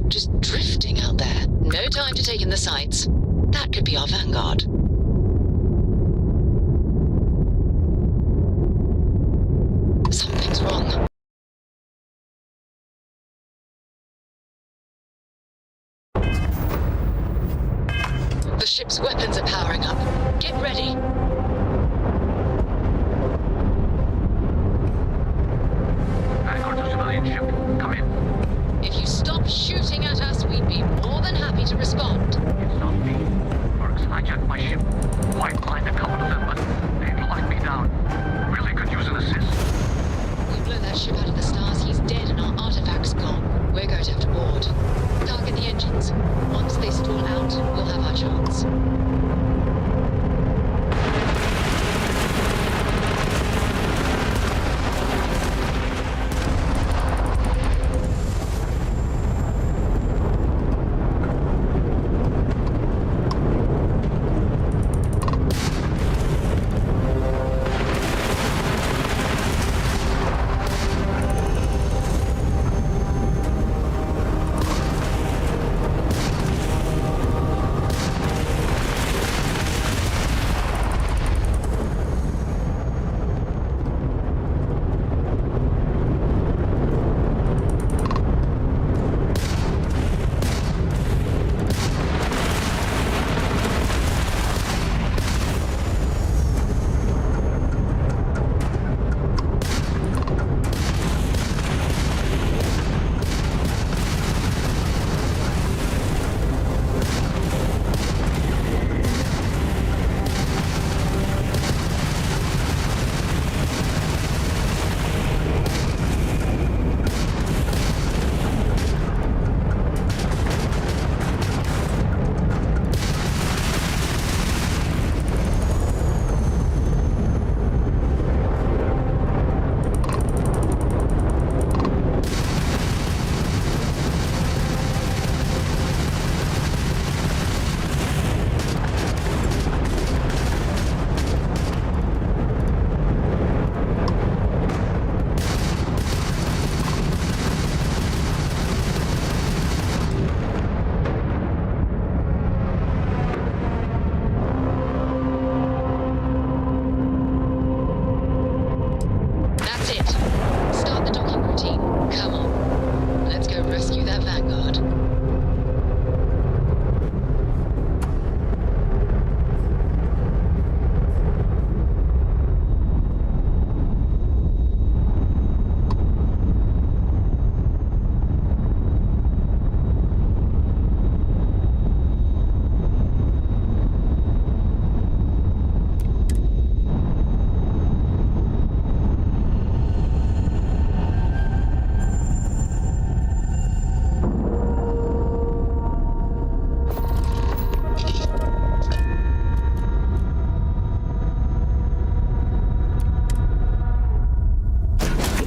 ship just drifting out there. No time to take in the sights. That could be our vanguard. Something's wrong. The ship's weapons are powering up. Get ready. Vanguard to civilian ship. Come in. If you stop shooting at us, we'd be more than happy to respond. It's not me. Mercs hijacked my ship. White lined a couple of them, but they've locked me down. Really could use an assist. We blow that ship out of the stars, he's dead and our artifact's gone. We're going to have to board. Target the engines. Once they stall out, we'll have our chance.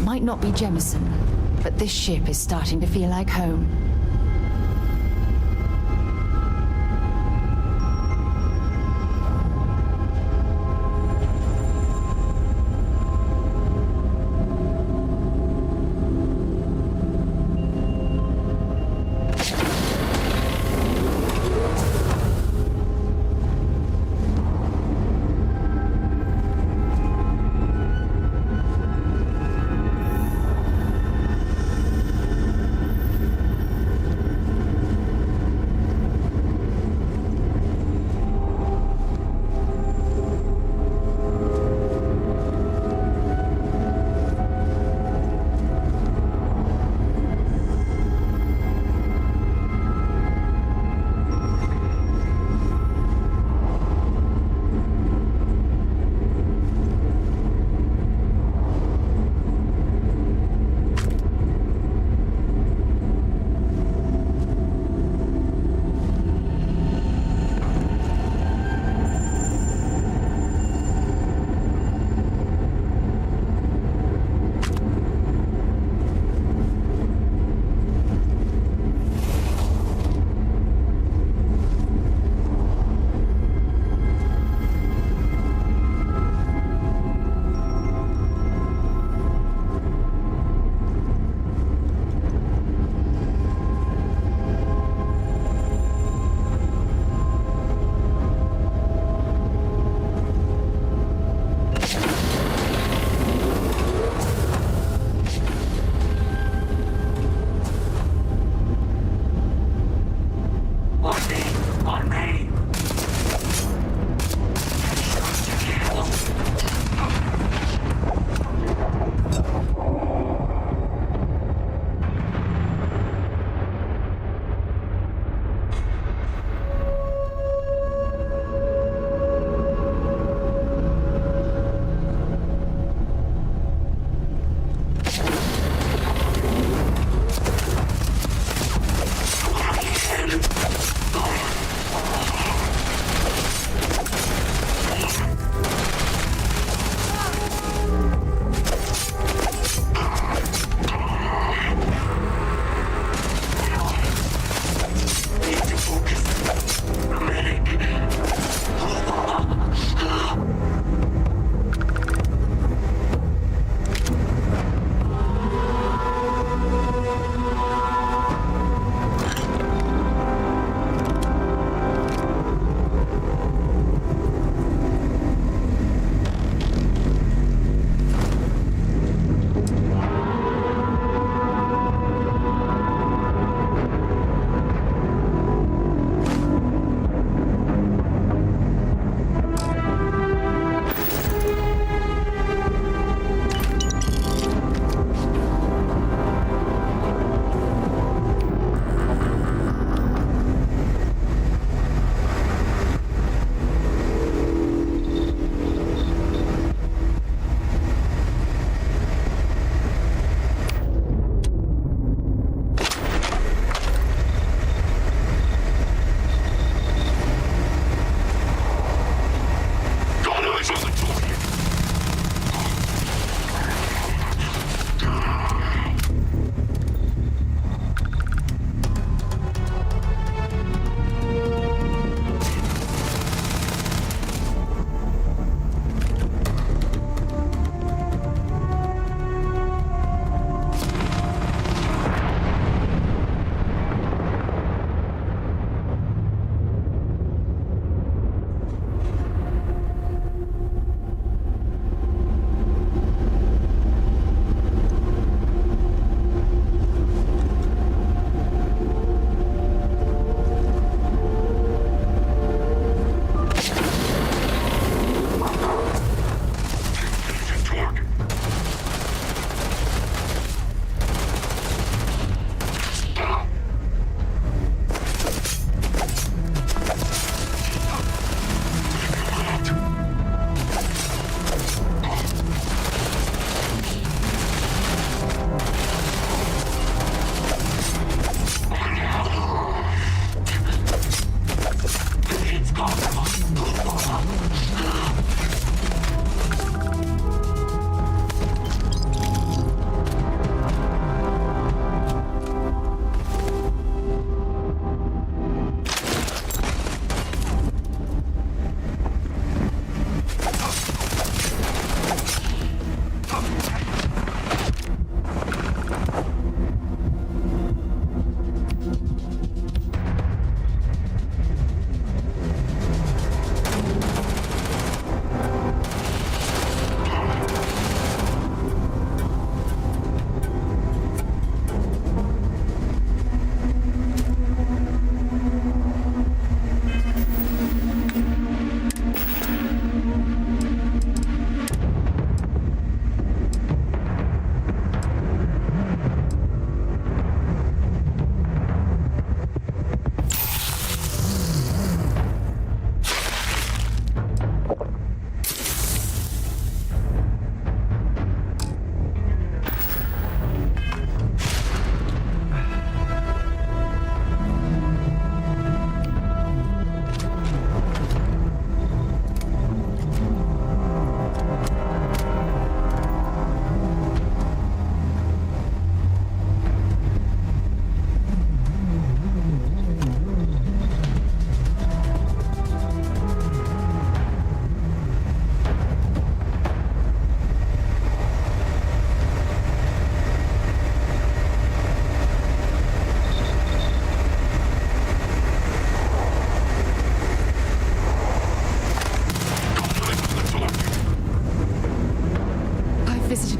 Might not be Jemison, but this ship is starting to feel like home.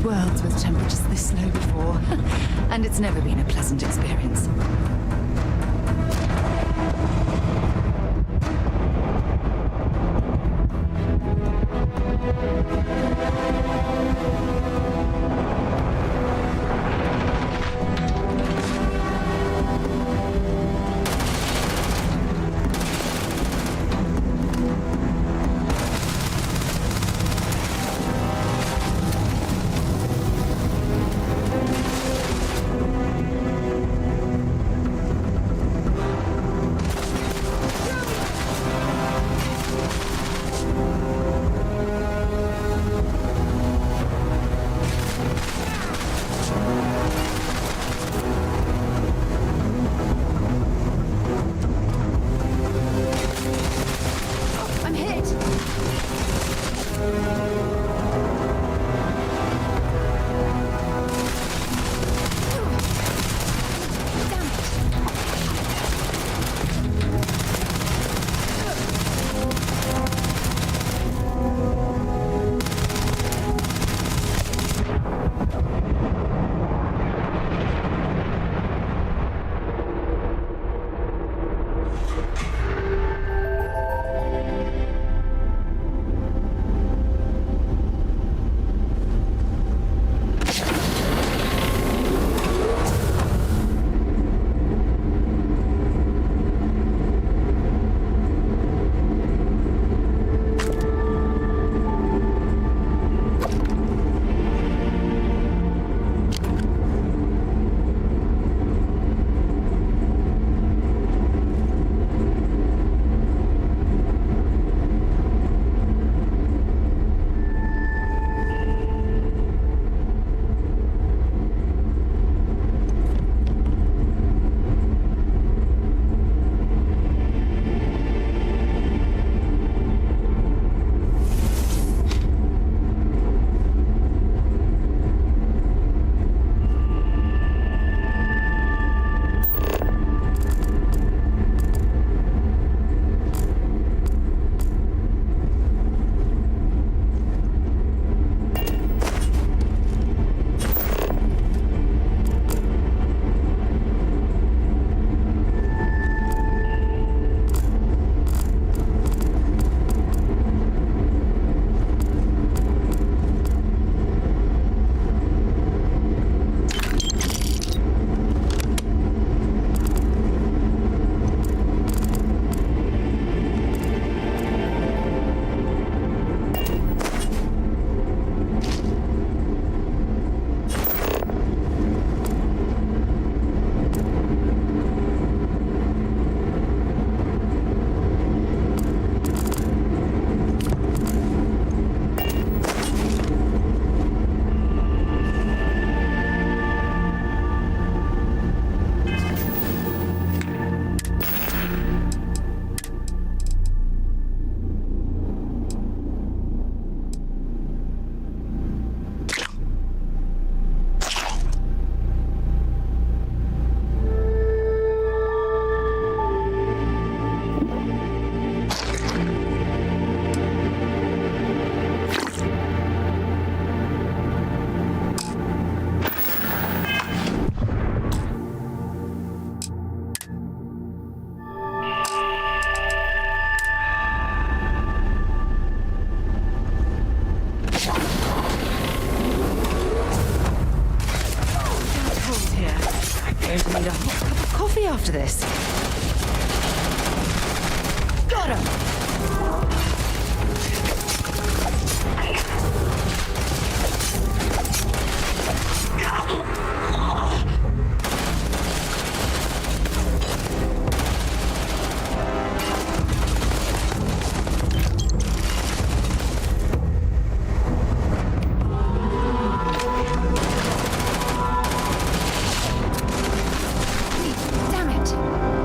worlds with temperatures this low before, and it's never been a pleasant experience. I'm hit! Damn it! Need a hot cup of coffee after this. Got him! Damn it!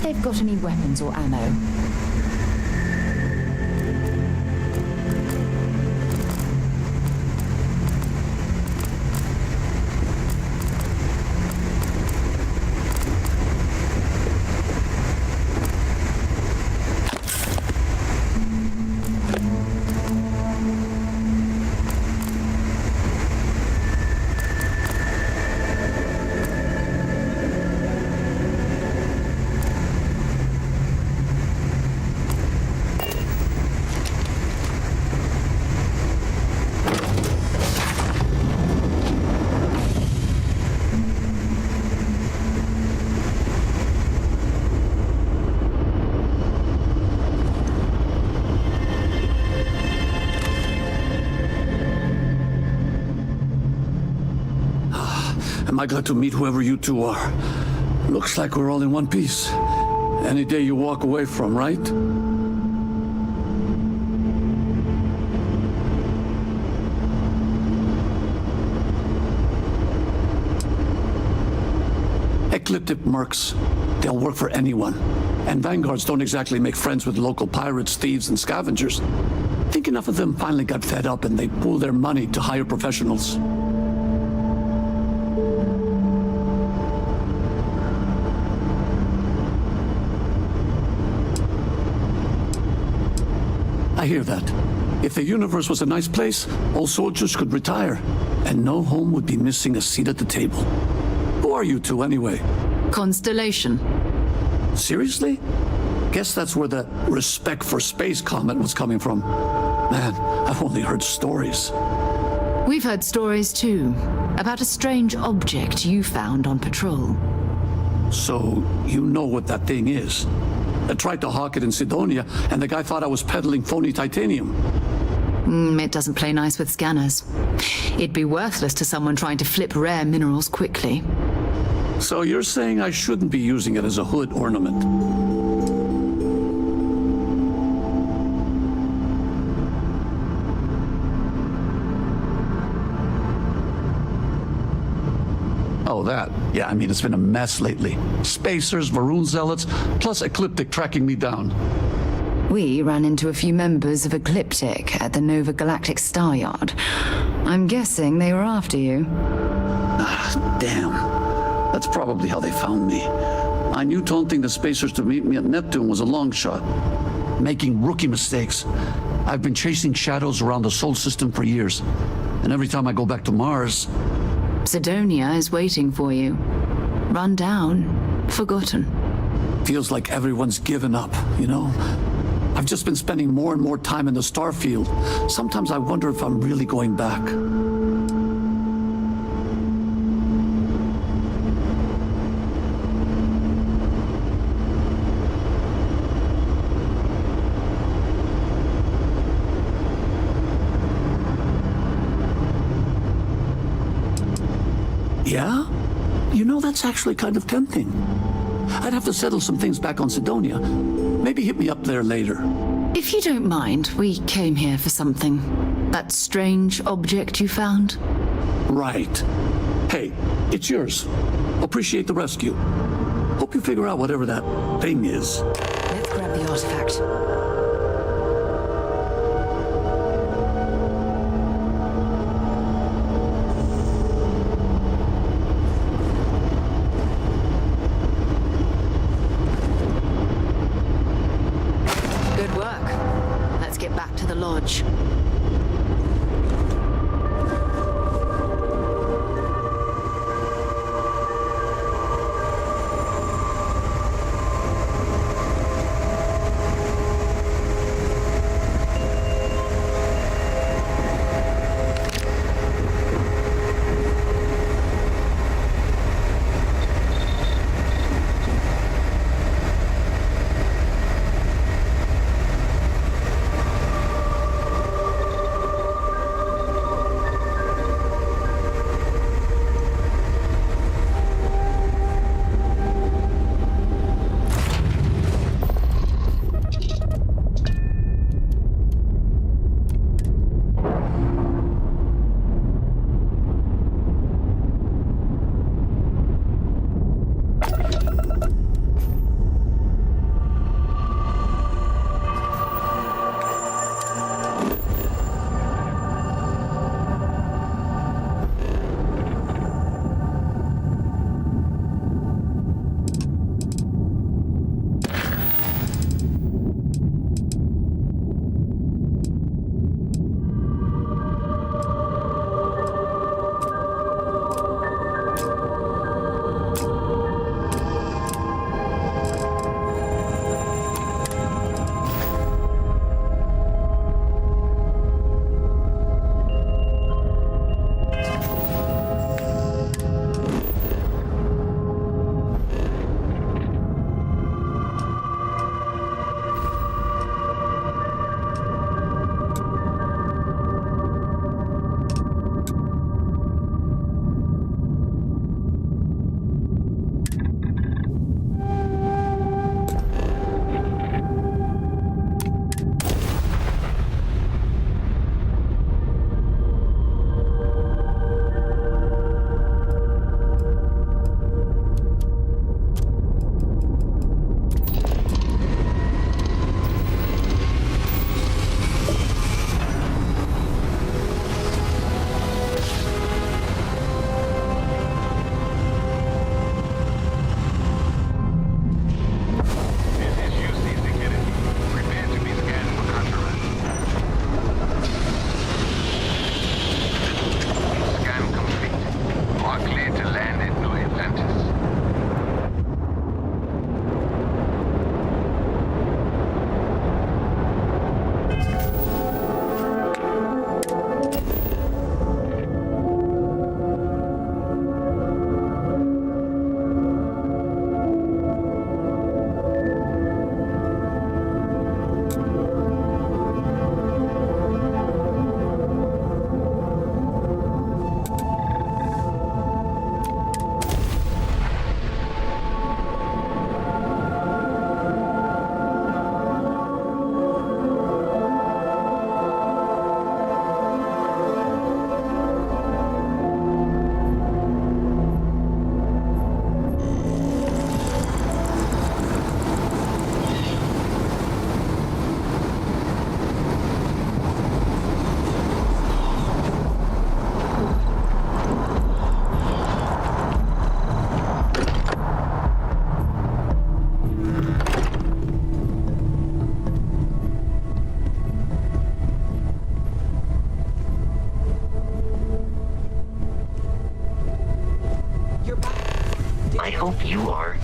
they've got any weapons or ammo. Am I glad to meet whoever you two are? Looks like we're all in one piece. Any day you walk away from, right? Ecliptic mercs. They'll work for anyone. And vanguards don't exactly make friends with local pirates, thieves, and scavengers. I think enough of them finally got fed up and they pool their money to hire professionals. I hear that. If the universe was a nice place, all soldiers could retire, and no home would be missing a seat at the table. Who are you two, anyway? Constellation. Seriously? Guess that's where the respect for space comment was coming from. Man, I've only heard stories. We've heard stories too, about a strange object you found on patrol. So, you know what that thing is? I tried to hawk it in Sidonia, and the guy thought I was peddling phony titanium. It doesn't play nice with scanners. It'd be worthless to someone trying to flip rare minerals quickly. So you're saying I shouldn't be using it as a hood ornament? Oh, that. Yeah, I mean, it's been a mess lately. Spacers, Varun zealots, plus Ecliptic tracking me down. We ran into a few members of Ecliptic at the Nova Galactic Star Yard. I'm guessing they were after you. Ah, damn. That's probably how they found me. I knew taunting the Spacers to meet me at Neptune was a long shot. Making rookie mistakes. I've been chasing shadows around the Sol system for years. And every time I go back to Mars... Sidonia is waiting for you. Run down. Forgotten. Feels like everyone's given up, you know? I've just been spending more and more time in the Starfield. Sometimes I wonder if I'm really going back. Yeah? You know, that's actually kind of tempting. I'd have to settle some things back on Sidonia. Maybe hit me up there later. If you don't mind, we came here for something. That strange object you found? Right. Hey, it's yours. Appreciate the rescue. Hope you figure out whatever that thing is. Let's grab the artifact. Good work. Let's get back to the lodge.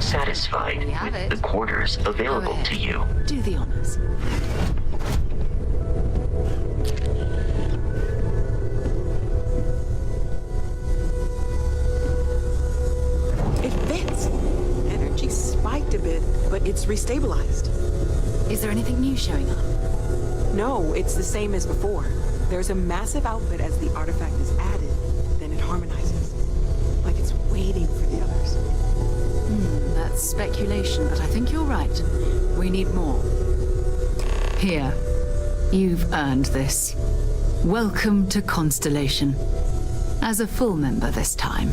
satisfied There you have with it. the quarters available ahead. to you. Do the honors. It fits. Energy spiked a bit, but it's restabilized. Is there anything new showing up? No, it's the same as before. There's a massive output as the artifact is added, then it harmonizes. Like it's waiting for the others. That's speculation, but I think you're right. We need more. Here. You've earned this. Welcome to Constellation. As a full member this time.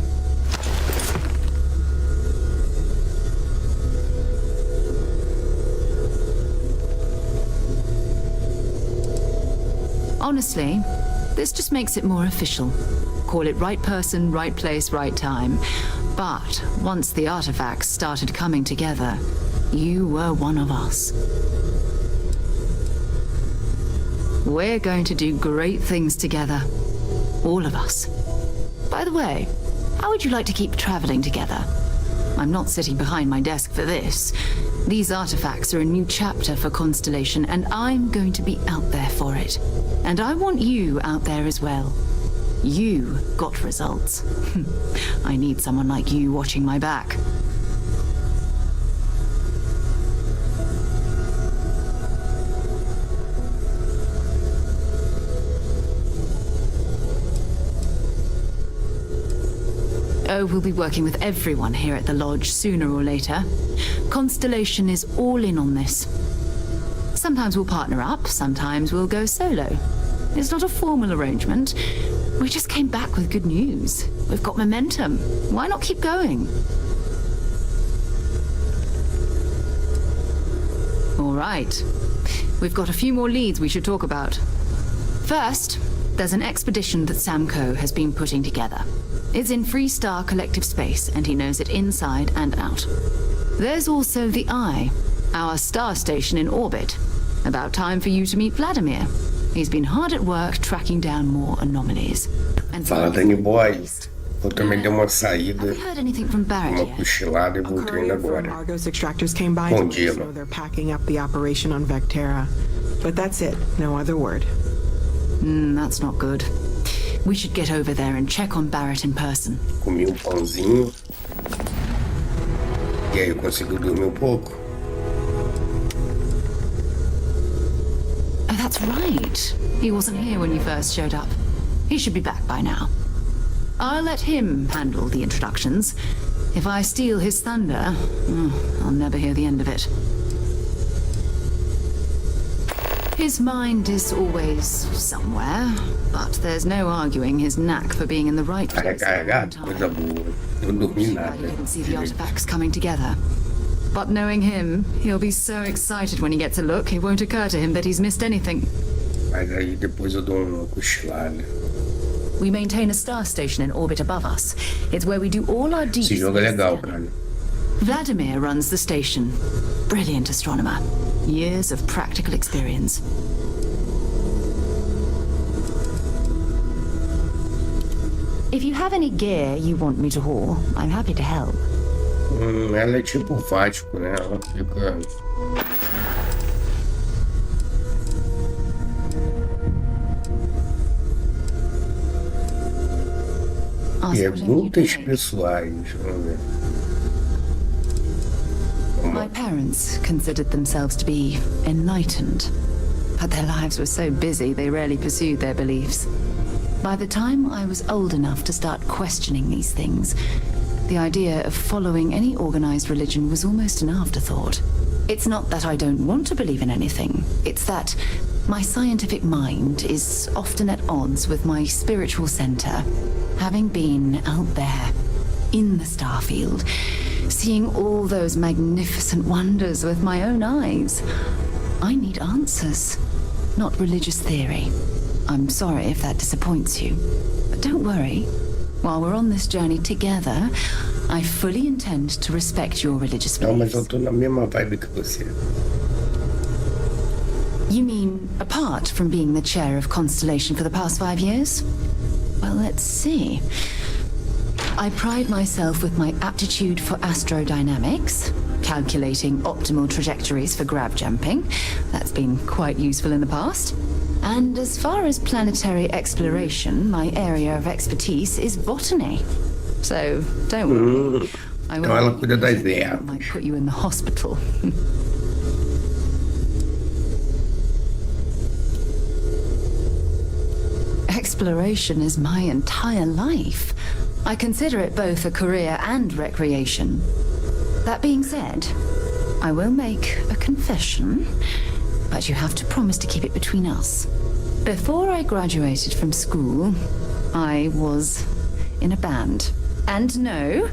Honestly, this just makes it more official. Call it right person, right place, right time. But once the artifacts started coming together, you were one of us. We're going to do great things together. All of us. By the way, how would you like to keep traveling together? I'm not sitting behind my desk for this. These artifacts are a new chapter for Constellation, and I'm going to be out there for it. And I want you out there as well. You got results. I need someone like you watching my back. Oh, we'll be working with everyone here at the Lodge sooner or later. Constellation is all in on this. Sometimes we'll partner up, sometimes we'll go solo. It's not a formal arrangement. We just came back with good news. We've got momentum. Why not keep going? All right. We've got a few more leads we should talk about. First, there's an expedition that Samco has been putting together. It's in Freestar Collective Space, and he knows it inside and out. There's also the Eye, our star station in orbit. About time for you to meet Vladimir. He's been hard at work tracking down more anomalies. And Fala, Dani Boy. Eu também dei uma saída, have you heard anything from Barrett uma yet? cochilada e A voltei ainda courier from agora. Argos extractors came by Bom to dia, let us know mano. they're packing up the operation on Vectera. But that's it. No other word. That's not good. We should get over there and check on Barrett in person. Comi pãozinho. E aí, conseguiu dormir pouco? Oh, that's right. He wasn't here when you first showed up. He should be back by now. I'll let him handle the introductions. If I steal his thunder, I'll never hear the end of it. His mind is always somewhere, but there's no arguing his knack for being in the right place at the right Carregado, coisa time. boa. Eu não dormi Too nada. bad you couldn't see the artifacts coming together. But knowing him, he'll be so excited when he gets a look, it won't occur to him that he's missed anything. Mas aí depois eu dou uma cochilada. We maintain a star station in orbit above us. It's where we do all our deep Esse jogo é space legal, together. cara. Vladimir runs the station. Brilliant astronomer. Years of practical experience. If you have any gear you want me to haul, I'm happy to help. Ela é tipo Vasco, né? Ela fica. Ask whatever you'd Perguntas like. pessoais. Vamos ver. My parents considered themselves to be enlightened, but their lives were so busy they rarely pursued their beliefs. By the time I was old enough to start questioning these things, the idea of following any organized religion was almost an afterthought. It's not that I don't want to believe in anything, it's that my scientific mind is often at odds with my spiritual center. Having been out there, in the Starfield, seeing all those magnificent wonders with my own eyes, I need answers, not religious theory. I'm sorry if that disappoints you, but don't worry. While we're on this journey together, I fully intend to respect your religious Não, mas eu beliefs. tô na mesma vibe que você. You mean apart from being the chair of Constellation for the past 5 years? Well, let's see. I pride myself with my aptitude for astrodynamics, calculating optimal trajectories for grav jumping. That's been quite useful in the past. And as far as planetary exploration, my area of expertise is botany. So, don't worry. I Então ela cuida das ervas. might put you in the hospital. Exploration is my entire life. I consider it both a career and recreation. That being said, I will make a confession, but you have to promise to keep it between us. Before I graduated from school, I was in a band. And no,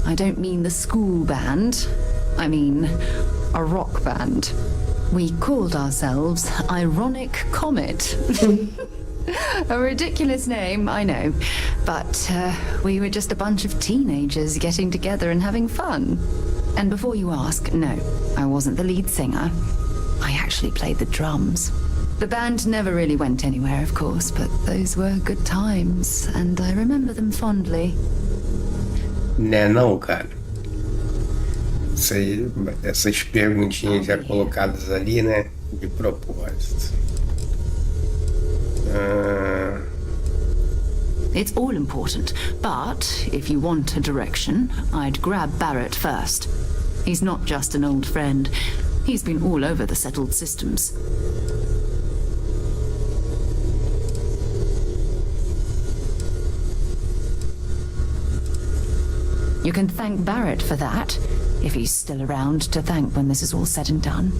I don't mean the school band. I mean a rock band. We called ourselves Ironic Comet. A ridiculous name, I know. But we were just a bunch of teenagers getting together and having fun. And before you ask, no, I wasn't the lead singer. I actually played the drums. The band never really went anywhere, of course, but those were good times, and I remember them fondly. Né não, cara? Essas perguntinhas já colocadas ali, né? De propósito. It's all important, but if you want a direction, I'd grab Barrett first. He's not just an old friend. He's been all over the settled systems. You can thank Barrett for that, if he's still around to thank when this is all said and done.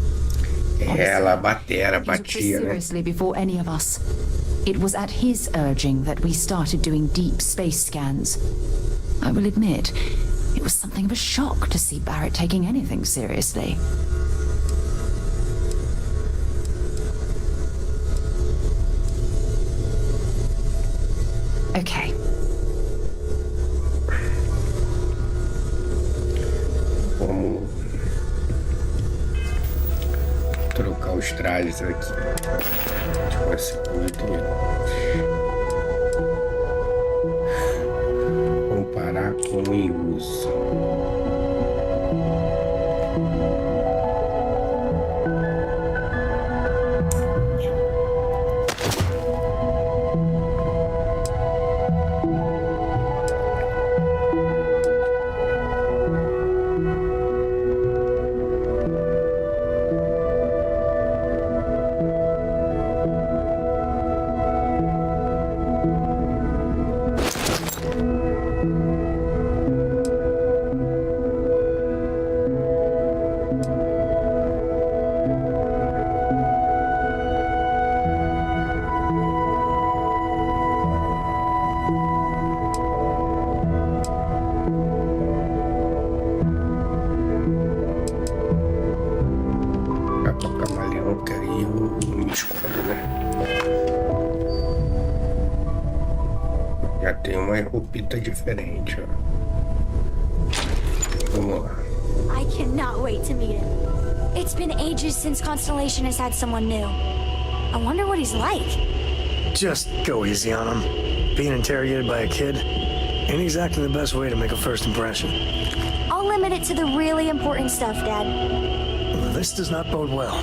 Ela batia, He took this batia, né? seriously before any of us. It was at his urging that we started doing deep space scans. I will admit, it was something of a shock to see Barrett taking anything seriously. Okay. Vamos trocar os trajes aqui. Tipo assim, comparar com o em uso. Já tem uma roupita diferente, ó. Vamos lá. I cannot wait to meet him. It's been ages since Constellation has had someone new. I wonder what he's like. Just go easy on him. Being interrogated by a kid ain't exactly the best way to make a first impression. I'll limit it to the really important stuff, Dad. This does not bode well.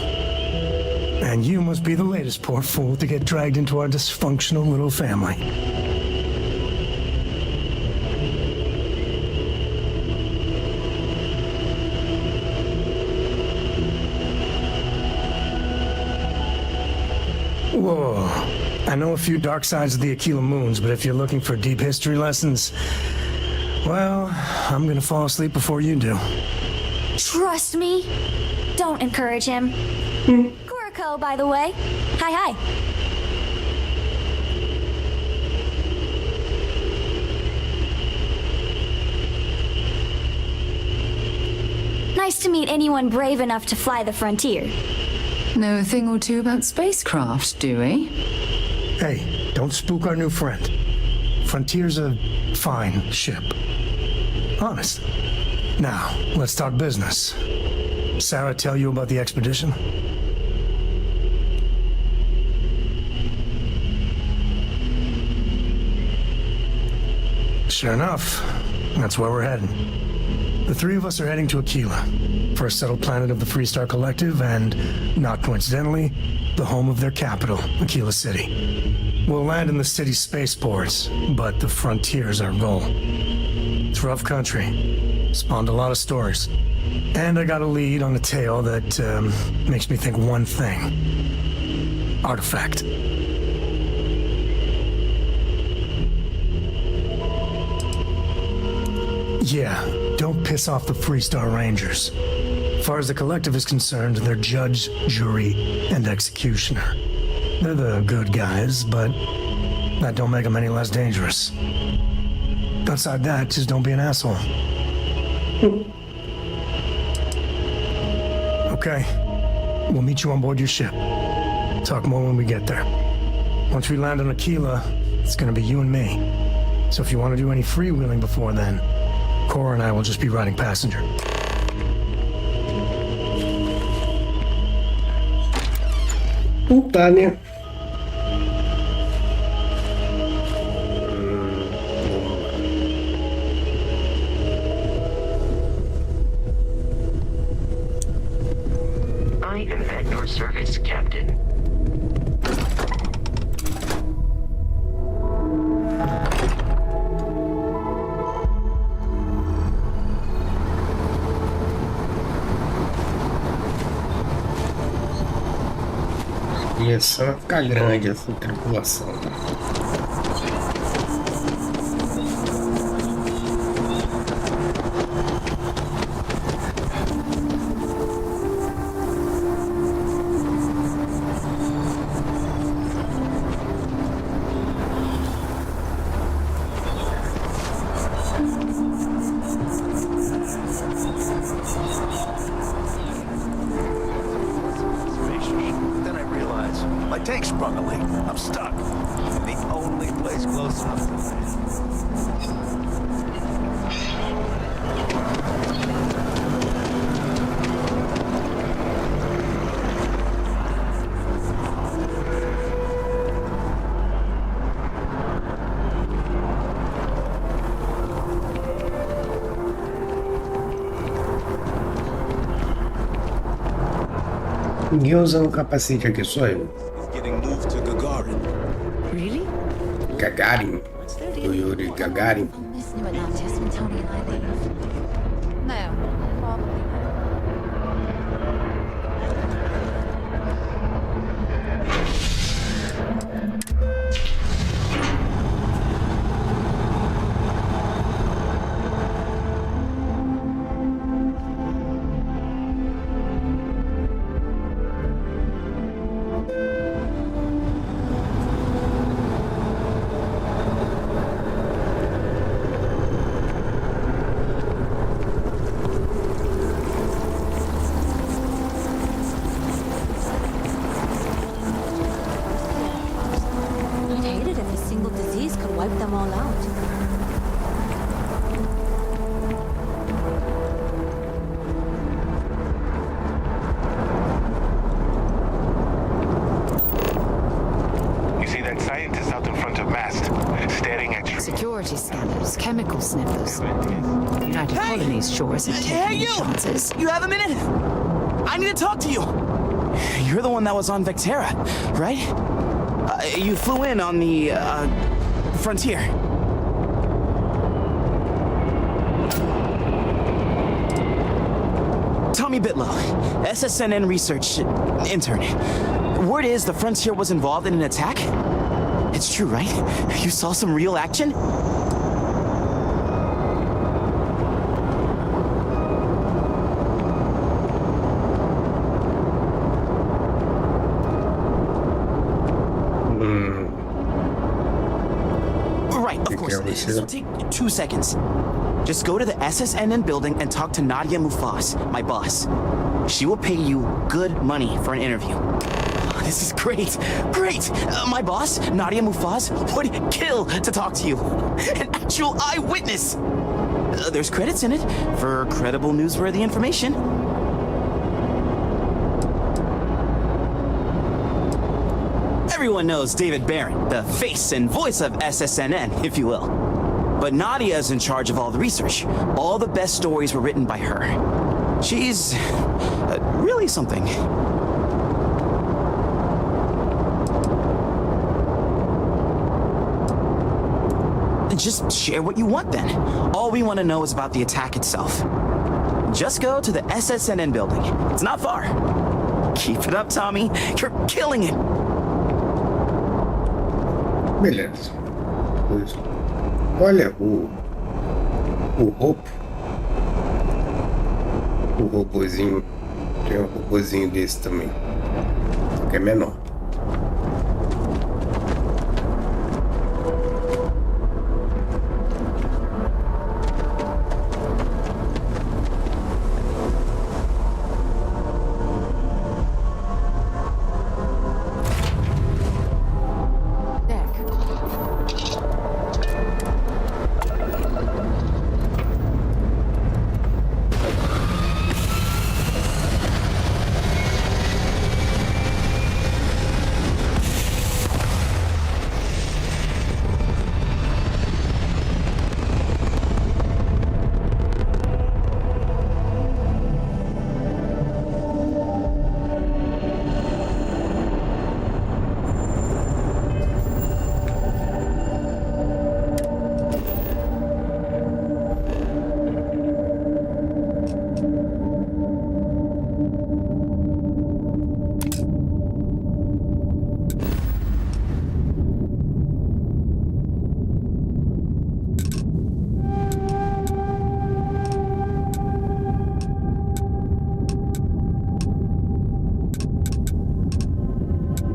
And you must be the latest poor fool to get dragged into our dysfunctional little family. Whoa. I know a few dark sides of the Aquila Moons, but if you're looking for deep history lessons, well, I'm gonna fall asleep before you do. Trust me. Don't encourage him. Kuriko, by the way. Hi. Nice to meet anyone brave enough to fly the frontier. Know a thing or two about spacecraft, do we? Hey, don't spook our new friend. Frontier's a fine ship. Honest. Now, let's talk business. Sarah tell you about the expedition? Sure enough, That's where we're heading. The three of us are heading to Aquila, first settled planet of the Freestar Collective, and, not coincidentally, the home of their capital, Aquila City. We'll land in the city's spaceports, but the frontier's our goal. It's rough country. Spawned a lot of stories. And I got a lead on a tale that makes me think one thing. Artifact. Yeah, don't piss off the Freestar Rangers. As far as the Collective is concerned, they're judge, jury, and executioner. They're the good guys, but that don't make them any less dangerous. Outside that, just don't be an asshole. Okay, we'll meet you on board your ship. Talk more when we get there. Once we land on Aquila, it's gonna be you and me. So if you want to do any freewheeling before then, Cora and I will just be riding passenger. Puta, né? I am at your service, Captain. Começando a ficar grande essa tripulação. Then I realized my tank sprung a leak. I'm stuck. The only place close enough to land. Ninguém usando o capacete aqui, só eu. Getting moved to Gagarin. Really? Gagarin. O Yuri Gagarin. Miss knew about this when Tony and I leave. No, probably not. I'd hate it if a single disease could wipe them all out. You see that scientist out in front of mast, staring at you. Security scanners, chemical sniffers. United Colonies sure isn't taking any chances. You have a minute? I need to talk to you. You're the one that was on Vectera, right? You flew in on the, frontier. Tommy Bitlow, SSNN research intern. Word is the frontier was involved in an attack? It's true, right? You saw some real action? Right, of course. This will take 2 seconds. Just go to the SSNN building and talk to Nadia Mufaz, my boss. She will pay you good money for an interview. This is great. Great. My boss, Nadia Mufaz, would kill to talk to you. An actual eyewitness. There's credits in it for credible, newsworthy information. Everyone knows David Barron, the face and voice of SSNN, if you will. But Nadia is in charge of all the research. All the best stories were written by her. She's really something. Just share what you want then. All we want to know is about the attack itself. Just go to the SSNN building. It's not far. Keep it up, Tommy. You're killing it. Beleza. Pois. Olha o robozinho. Tem um robozinho desse também. Que é menor.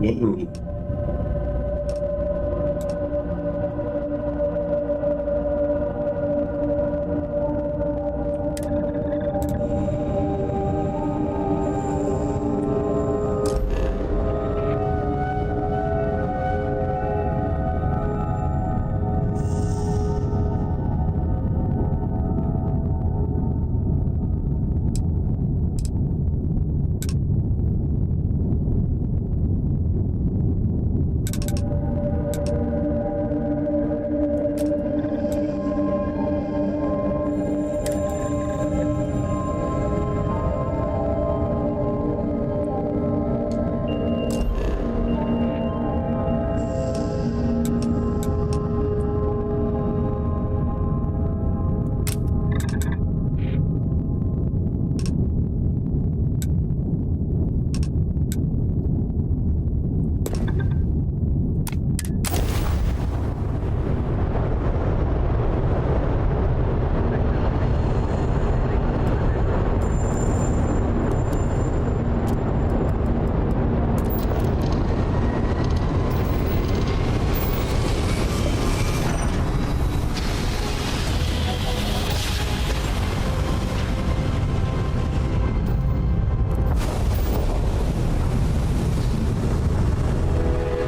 Game.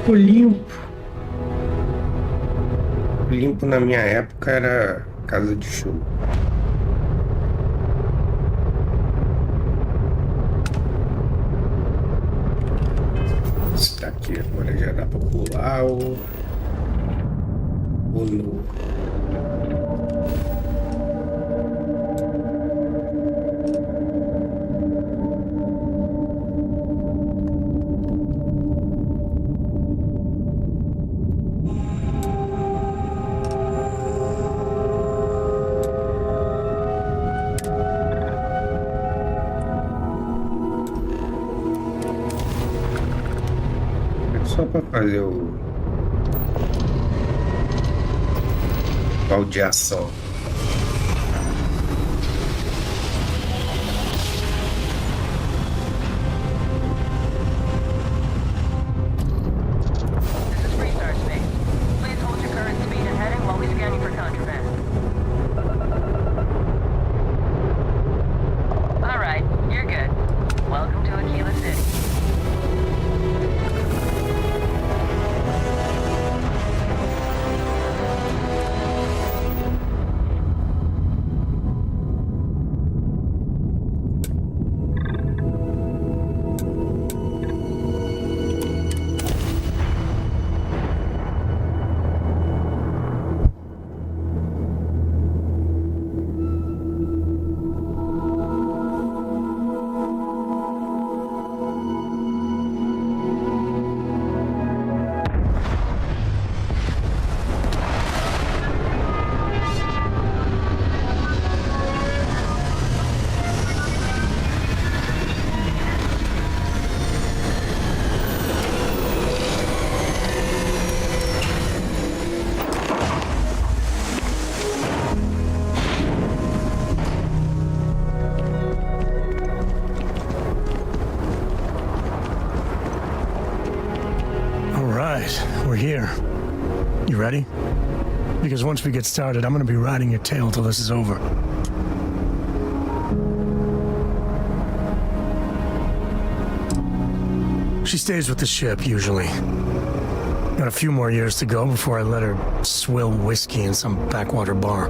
O limpo. O limpo na minha época era casa de show. Esse daqui agora já dá pra pular o no. Só para fazer o baldeação. right, we're here. You ready? Because once we get started, I'm gonna be riding your tail till this is over. She stays with the ship, usually. Got a few more years to go before I let her swill whiskey in some backwater bar.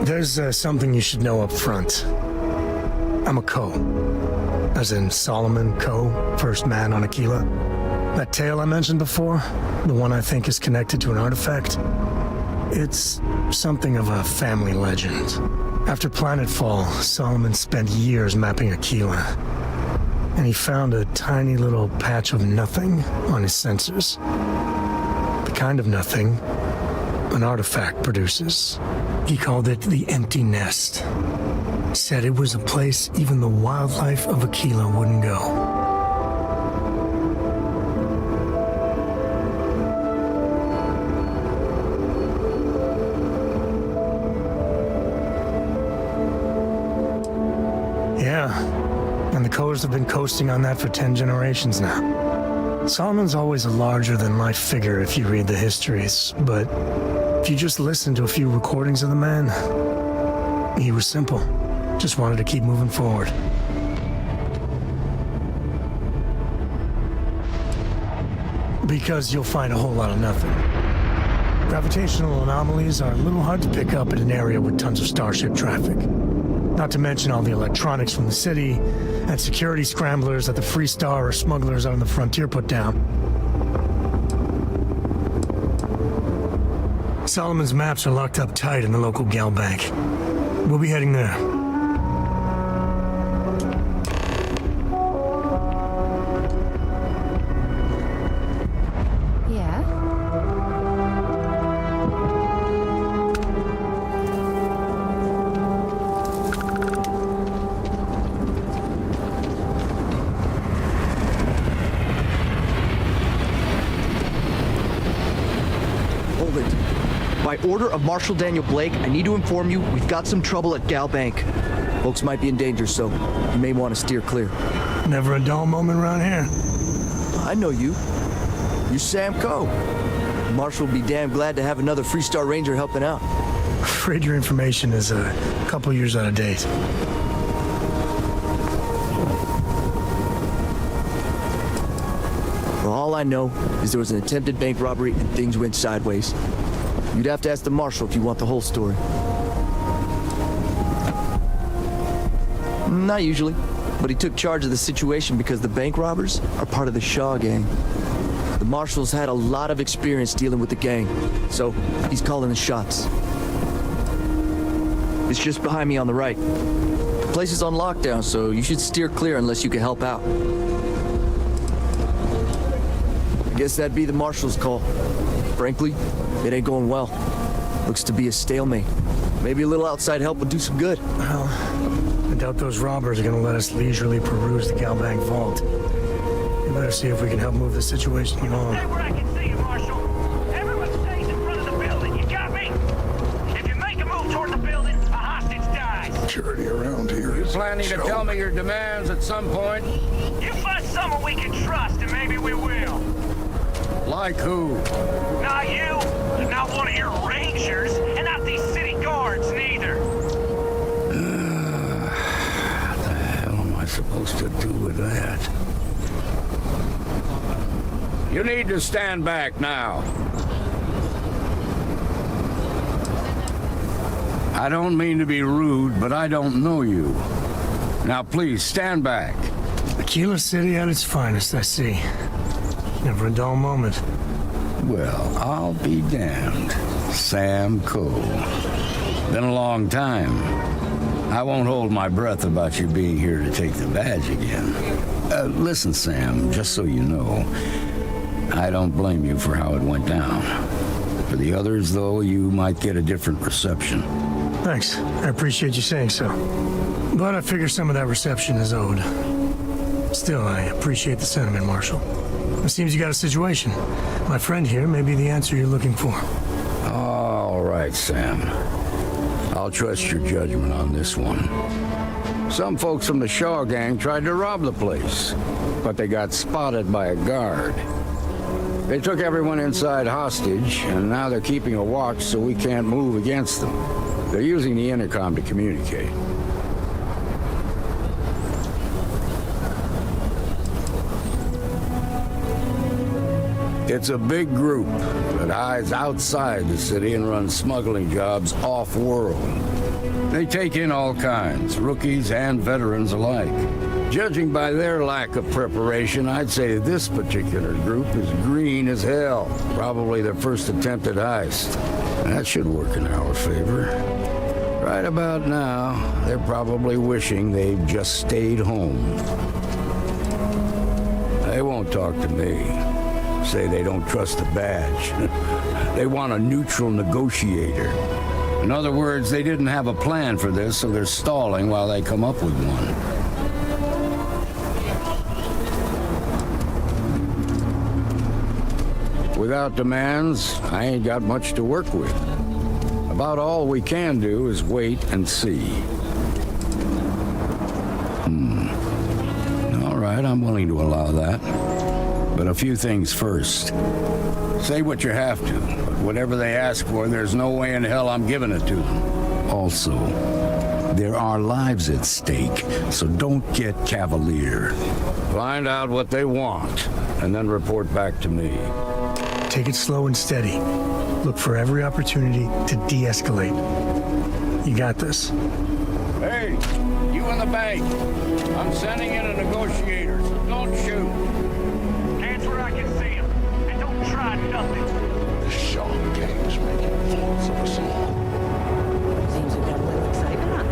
There's something you should know up front. I'm a Co. As in Solomon Co., first man on Aquila. That tale I mentioned before, the one I think is connected to an artifact, it's something of a family legend. After planetfall, Solomon spent years mapping Aquila, and he found a tiny little patch of nothing on his sensors. The kind of nothing an artifact produces. He called it the Empty Nest. Said it was a place even the wildlife of Aquila wouldn't go. Yeah, and the Coers have been coasting on that for 10 generations now. Solomon's always a larger-than-life figure if you read the histories, but if you just listen to a few recordings of the man, he was simple. Just wanted to keep moving forward. Because you'll find a whole lot of nothing. Gravitational anomalies are a little hard to pick up in an area with tons of starship traffic. Not to mention all the electronics from the city and security scramblers that the Free Star or smugglers out on the frontier put down. Solomon's maps are locked up tight in the local gal bank. We'll be heading there. Yeah? Hold it. By order of Marshal Daniel Blake, I need to inform you we've got some trouble at Gal Bank. Folks might be in danger, so you may want to steer clear. Never a dull moment around here. I know you. You're Sam Coe. Marshal will be damn glad to have another Free Star Ranger helping out. Afraid your information is a couple years out of date. Well, all I know is there was an attempted bank robbery and things went sideways. You'd have to ask the Marshal if you want the whole story. Not usually, but he took charge of the situation because the bank robbers are part of the Shaw gang. The Marshal's had a lot of experience dealing with the gang, so he's calling the shots. It's just behind me on the right. The place is on lockdown, so you should steer clear unless you can help out. I guess that'd be the Marshal's call. Frankly, it ain't going well. Looks to be a stalemate. Maybe a little outside help would do some good. Well, I doubt those robbers are gonna let us leisurely peruse the Gal Bank vault. We better see if we can help move the situation along. Stay where I can see you, Marshal. Everyone stays in front of the building. You got me? If you make a move toward the building, a hostage dies. Security around here. You planning to tell me your demands at some point? You find someone we can trust, and maybe we will. Like who? Not you, not one of your rangers, and not these city guards, neither. What the hell am I supposed to do with that? You need to stand back now. I don't mean to be rude, but I don't know you. Now please, stand back. Aquila City at its finest, I see. Never a dull moment. Well, I'll be damned. Sam Coe. Been a long time. I won't hold my breath about you being here to take the badge again. Listen, Sam, just so you know, I don't blame you for how it went down. For the others, though, you might get a different reception. Thanks. I appreciate you saying so. But I figure some of that reception is owed. Still, I appreciate the sentiment, Marshal. It seems you got a situation. My friend here may be the answer you're looking for. All right, Sam. I'll trust your judgment on this one. Some folks from the Shaw gang tried to rob the place, but they got spotted by a guard. They took everyone inside hostage, and now they're keeping a watch so we can't move against them. They're using the intercom to communicate. It's a big group that hides outside the city and runs smuggling jobs off-world. They take in all kinds, rookies and veterans alike. Judging by their lack of preparation, I'd say this particular group is green as hell. Probably their first attempt at heist. That should work in our favor. Right about now, they're probably wishing they'd just stayed home. They won't talk to me. Say they don't trust the badge. They want a neutral negotiator. In other words, they didn't have a plan for this, so they're stalling while they come up with one. Without demands, I ain't got much to work with. About all we can do is wait and see. All right, I'm willing to allow that. But a few things first. Say what you have to, but whatever they ask for, there's no way in hell I'm giving it to them. Also, there are lives at stake, so don't get cavalier. Find out what they want, and then report back to me. Take it slow and steady. Look for every opportunity to de-escalate. You got this. Hey, you in the bank. I'm sending in a negotiator, so don't shoot. Hands where I can see him. And don't try nothing. The Shaw gang's making fools of us all. Seems we've got a little excitement on.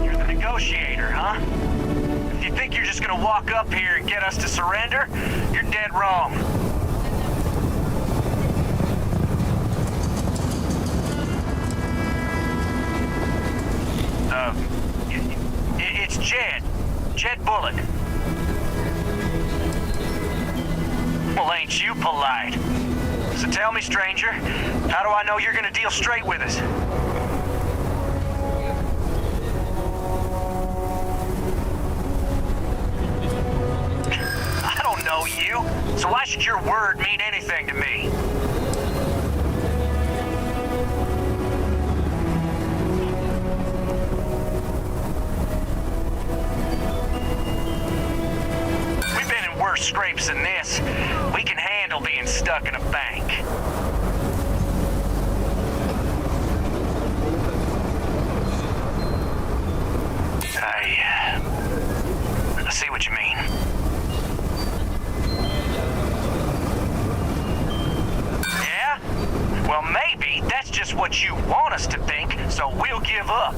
You're the negotiator, huh? If you think you're just gonna walk up here and get us to surrender, you're dead wrong. It's Jed. Jed Bullock. Well, ain't you polite? So tell me, stranger, how do I know you're gonna deal straight with us? I don't know you, so why should your word mean anything to me? We've been in worse scrapes than this. We can handle being stuck in a bank. I see what you mean. Yeah? Well, maybe that's just what you want us to think, so we'll give up.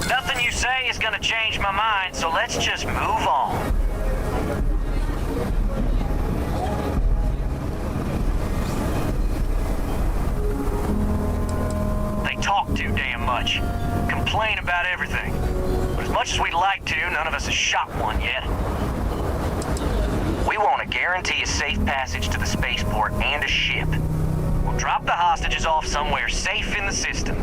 Nothing you say is gonna change my mind, so let's just move on. They talk too damn much. Complain about everything. But as much as we'd like to, none of us has shot one yet. We want to guarantee a safe passage to the spaceport and a ship. We'll drop the hostages off somewhere safe in the system.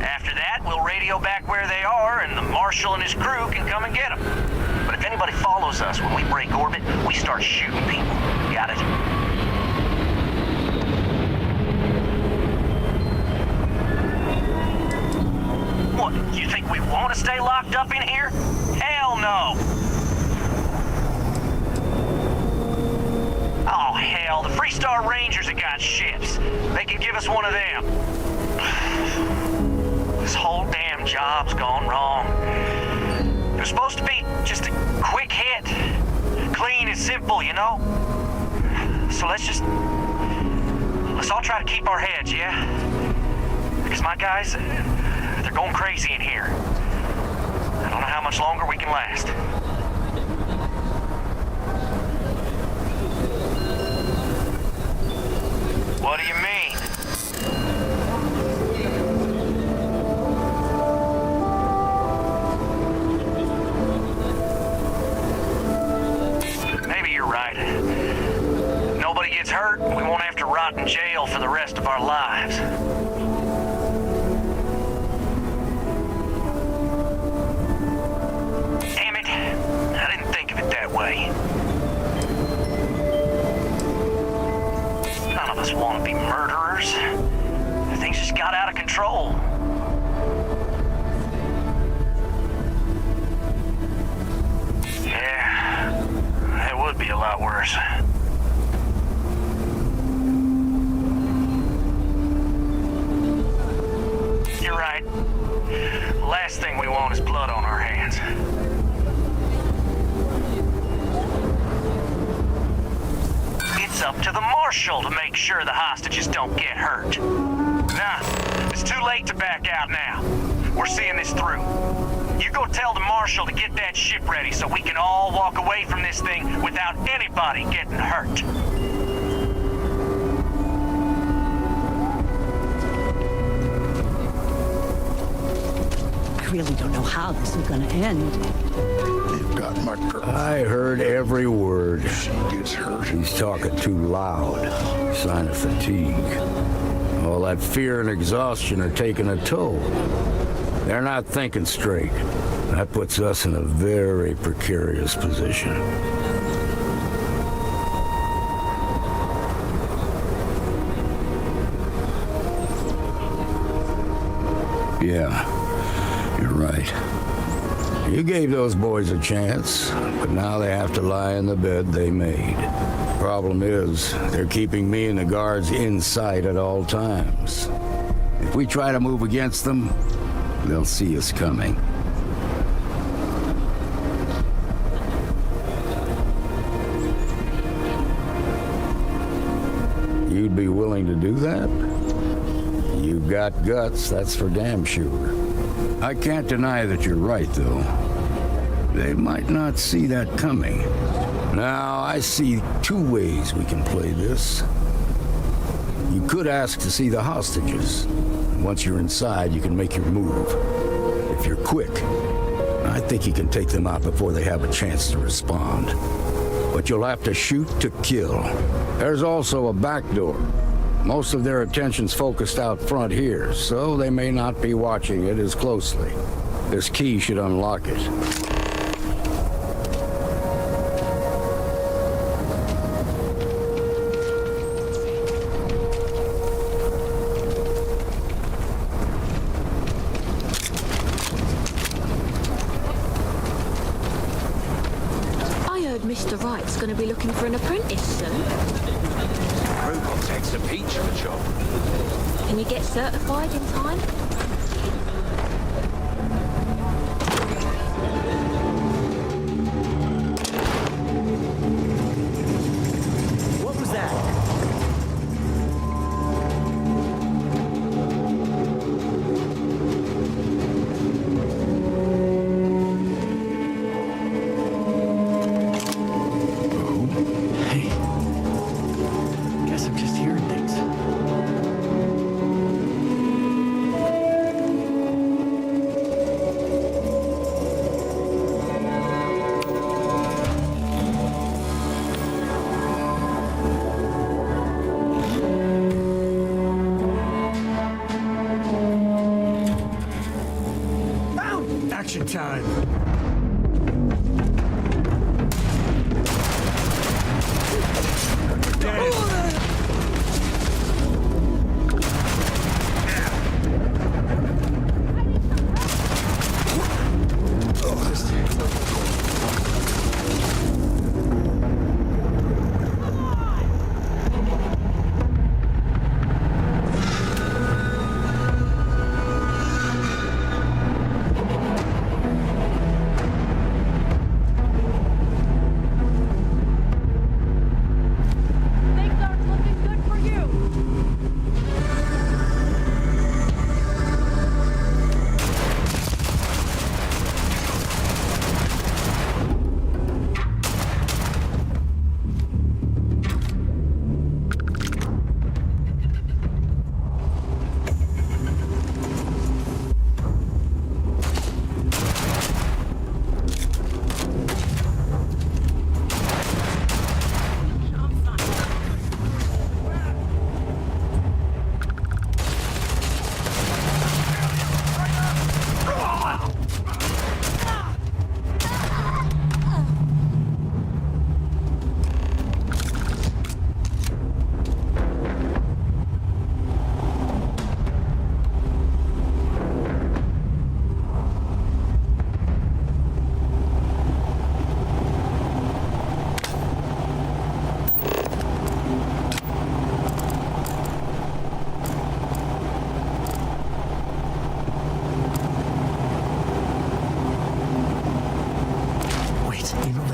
After that, we'll radio back where they are, and the Marshal and his crew can come and get them. But if anybody follows us when we break orbit, we start shooting people. Got it? What, you think we want to stay locked up in here? Hell no! Oh, hell, the Freestar Rangers have got ships. They can give us one of them. This whole damn job's gone wrong. It was supposed to be just a quick hit. Clean and simple, you know? So let's all try to keep our heads, yeah? Because my guys, they're going crazy in here. I don't know how much longer we can last. What do you mean? Maybe you're right. If nobody gets hurt, we won't have to rot in jail for the rest of our lives. lot worse. You're right. Last thing we want is blood on our hands. It's up to the Marshal to make sure the hostages don't get hurt. Nah, it's too late to back out now. We're seeing this through. You go tell the Marshal to get that ship ready so we can all walk away from this thing without anybody getting hurt. I really don't know how this is gonna end. You've got my girl. I heard every word. She gets hurt. He's talking too loud. Sign of fatigue. All that fear and exhaustion are taking a toll. They're not thinking straight. That puts us in a very precarious position. Yeah, you're right. You gave those boys a chance, but now they have to lie in the bed they made. Problem is, they're keeping me and the guards in sight at all times. If we try to move against them, they'll see us coming. You'd be willing to do that? You've got guts, that's for damn sure. I can't deny that you're right, though. They might not see that coming. Now, I see two ways we can play this. You could ask to see the hostages. Once you're inside, you can make your move. If you're quick, I think you can take them out before they have a chance to respond. But you'll have to shoot to kill. There's also a back door. Most of their attention's focused out front here, so they may not be watching it as closely. This key should unlock it. I heard Mr. Wright's gonna be looking for an apprentice soon. Robot takes a peach of a job. Can you get certified in time? What was that? Hey. Guess I'm just hearing things. Action time.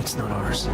fight's not ours.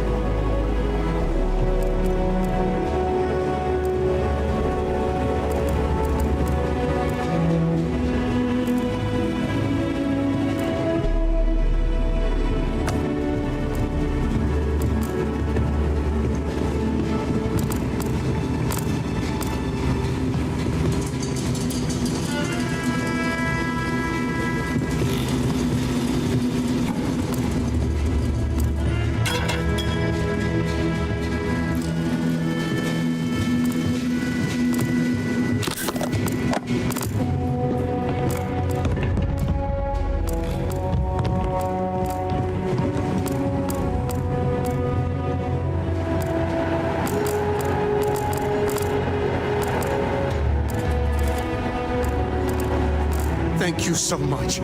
Thank you so much.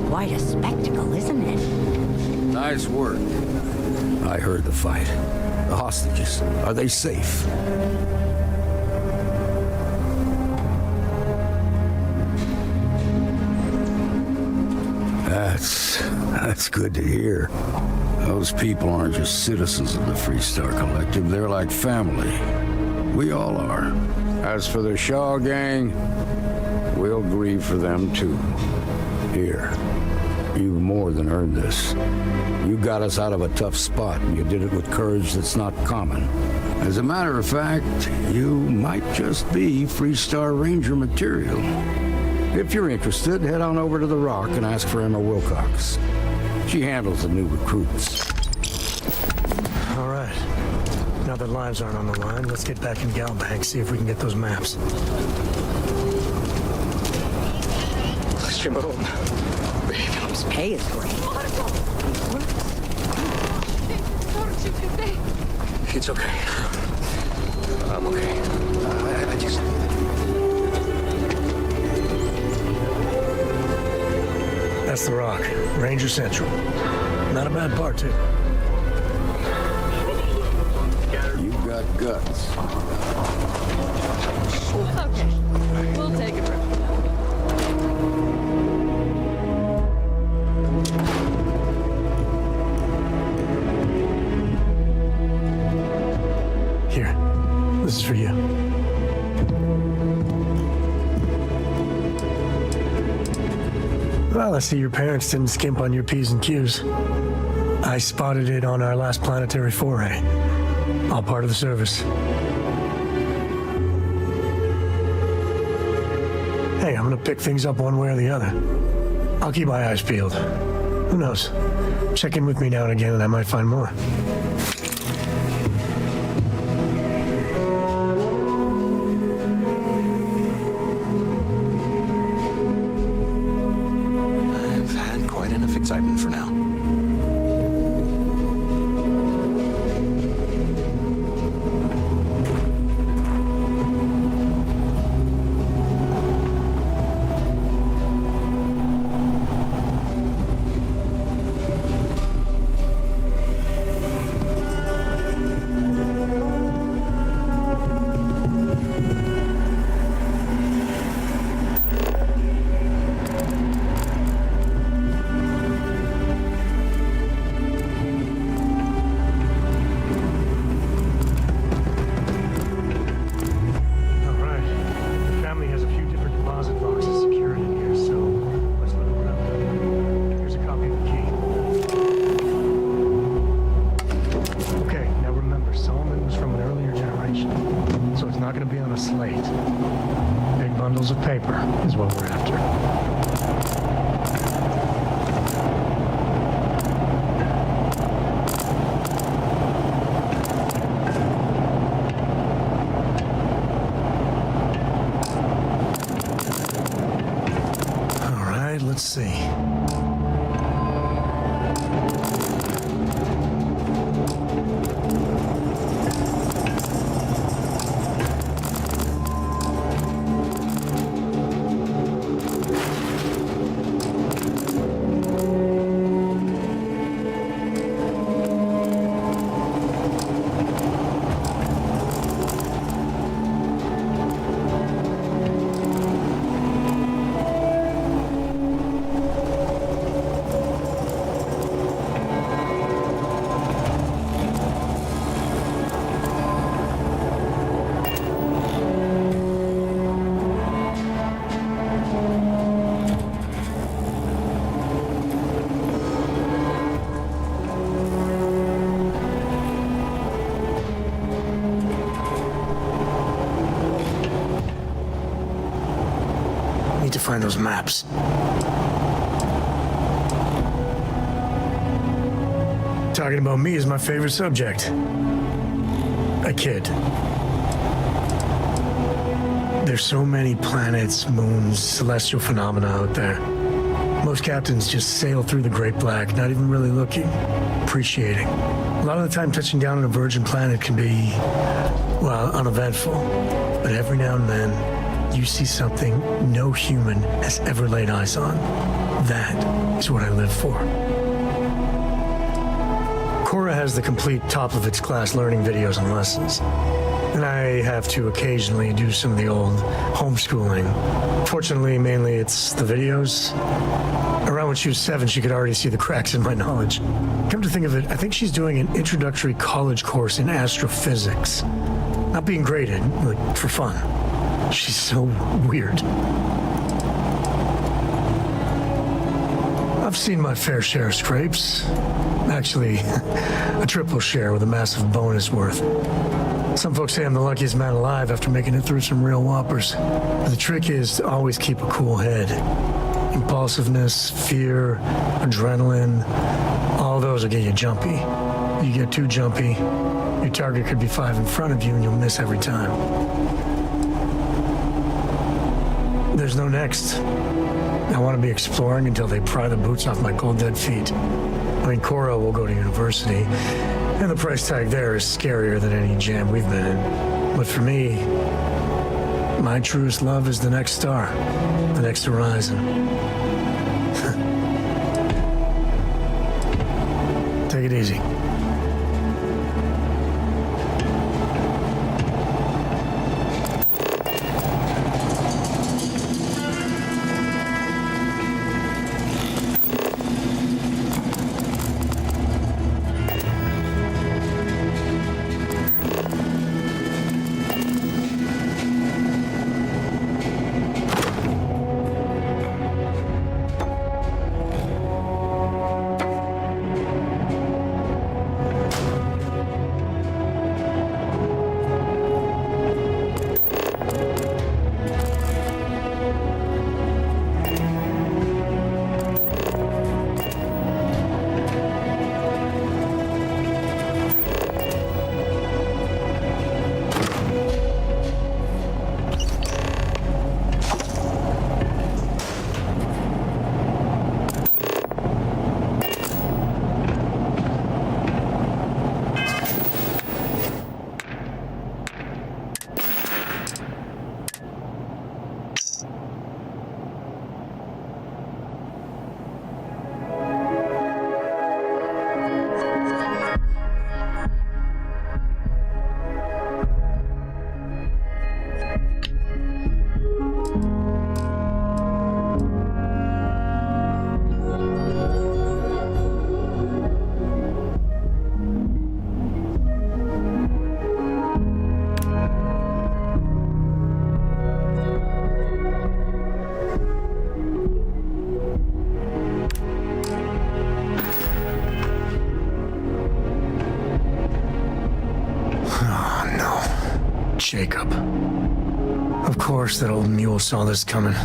Quite a spectacle, isn't it? Nice work. I heard the fight. The hostages, are they safe? That's good to hear. Those people aren't just citizens of the Freestar Collective, they're like family. We all are. As for the Shaw gang, we'll grieve for them too. Here, you've more than earned this. You got us out of a tough spot, and you did it with courage that's not common. As a matter of fact, you might just be Freestar Ranger material. If you're interested, head on over to the Rock and ask for Emma Wilcox. She handles the new recruits. All right. Now that lives aren't on the line, let's get back in Galbank, see if we can get those maps. Shimon. His pay is great. It's okay. I'm okay. I just... That's the Rock. Ranger Central. Not a bad part, too. You got guts. Okay. We'll take it from Here. This is for you. Well, I see your parents didn't skimp on your P's and Q's. I spotted it on our last planetary foray. All part of the service. Hey, I'm gonna pick things up one way or the other. I'll keep my eyes peeled. Who knows? Check in with me now and again and I might find more. I've had quite enough excitement for now. not going to be on a slate. Big bundles of paper is what we're after. Let's see. Need to find those maps. Talking about me is my favorite subject. A kid. There's so many planets, moons, celestial phenomena out there. Most captains just sail through the Great Black, not even really looking, appreciating. A lot of the time touching down on a virgin planet can be, well, uneventful. But every now and then, you see something no human has ever laid eyes on. That is what I live for. Cora has the complete top-of-its-class learning videos and lessons. And I have to occasionally do some of the old homeschooling. Fortunately, mainly it's the videos. Around when she was 7, she could already see the cracks in my knowledge. Come to think of it, I think she's doing an introductory college course in astrophysics. Not being graded, like, for fun. She's so weird. I've seen my fair share of scrapes. Actually, a triple share with a massive bonus worth. Some folks say I'm the luckiest man alive after making it through some real whoppers. But the trick is to always keep a cool head. Impulsiveness, fear, adrenaline, all those will get you jumpy. You get too jumpy, your target could be 5 in front of you and you'll miss every time. There's no next. I want to be exploring until they pry the boots off my cold dead feet. I mean, Cora will go to university, and the price tag there is scarier than any jam we've been in. But for me, my truest love is the next star, the next horizon. Take it easy. Jacob. Of course that old mule saw this coming.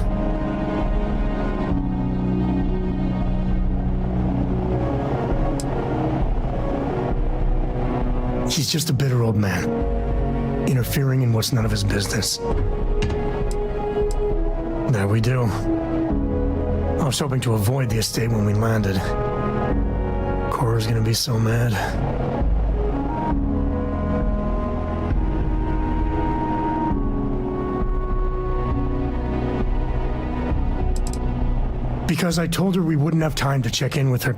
He's just a bitter old man, interfering in what's none of his business. There we do. I was hoping to avoid the estate when we landed. Cora's gonna be so mad. Because I told her we wouldn't have time to check in with her.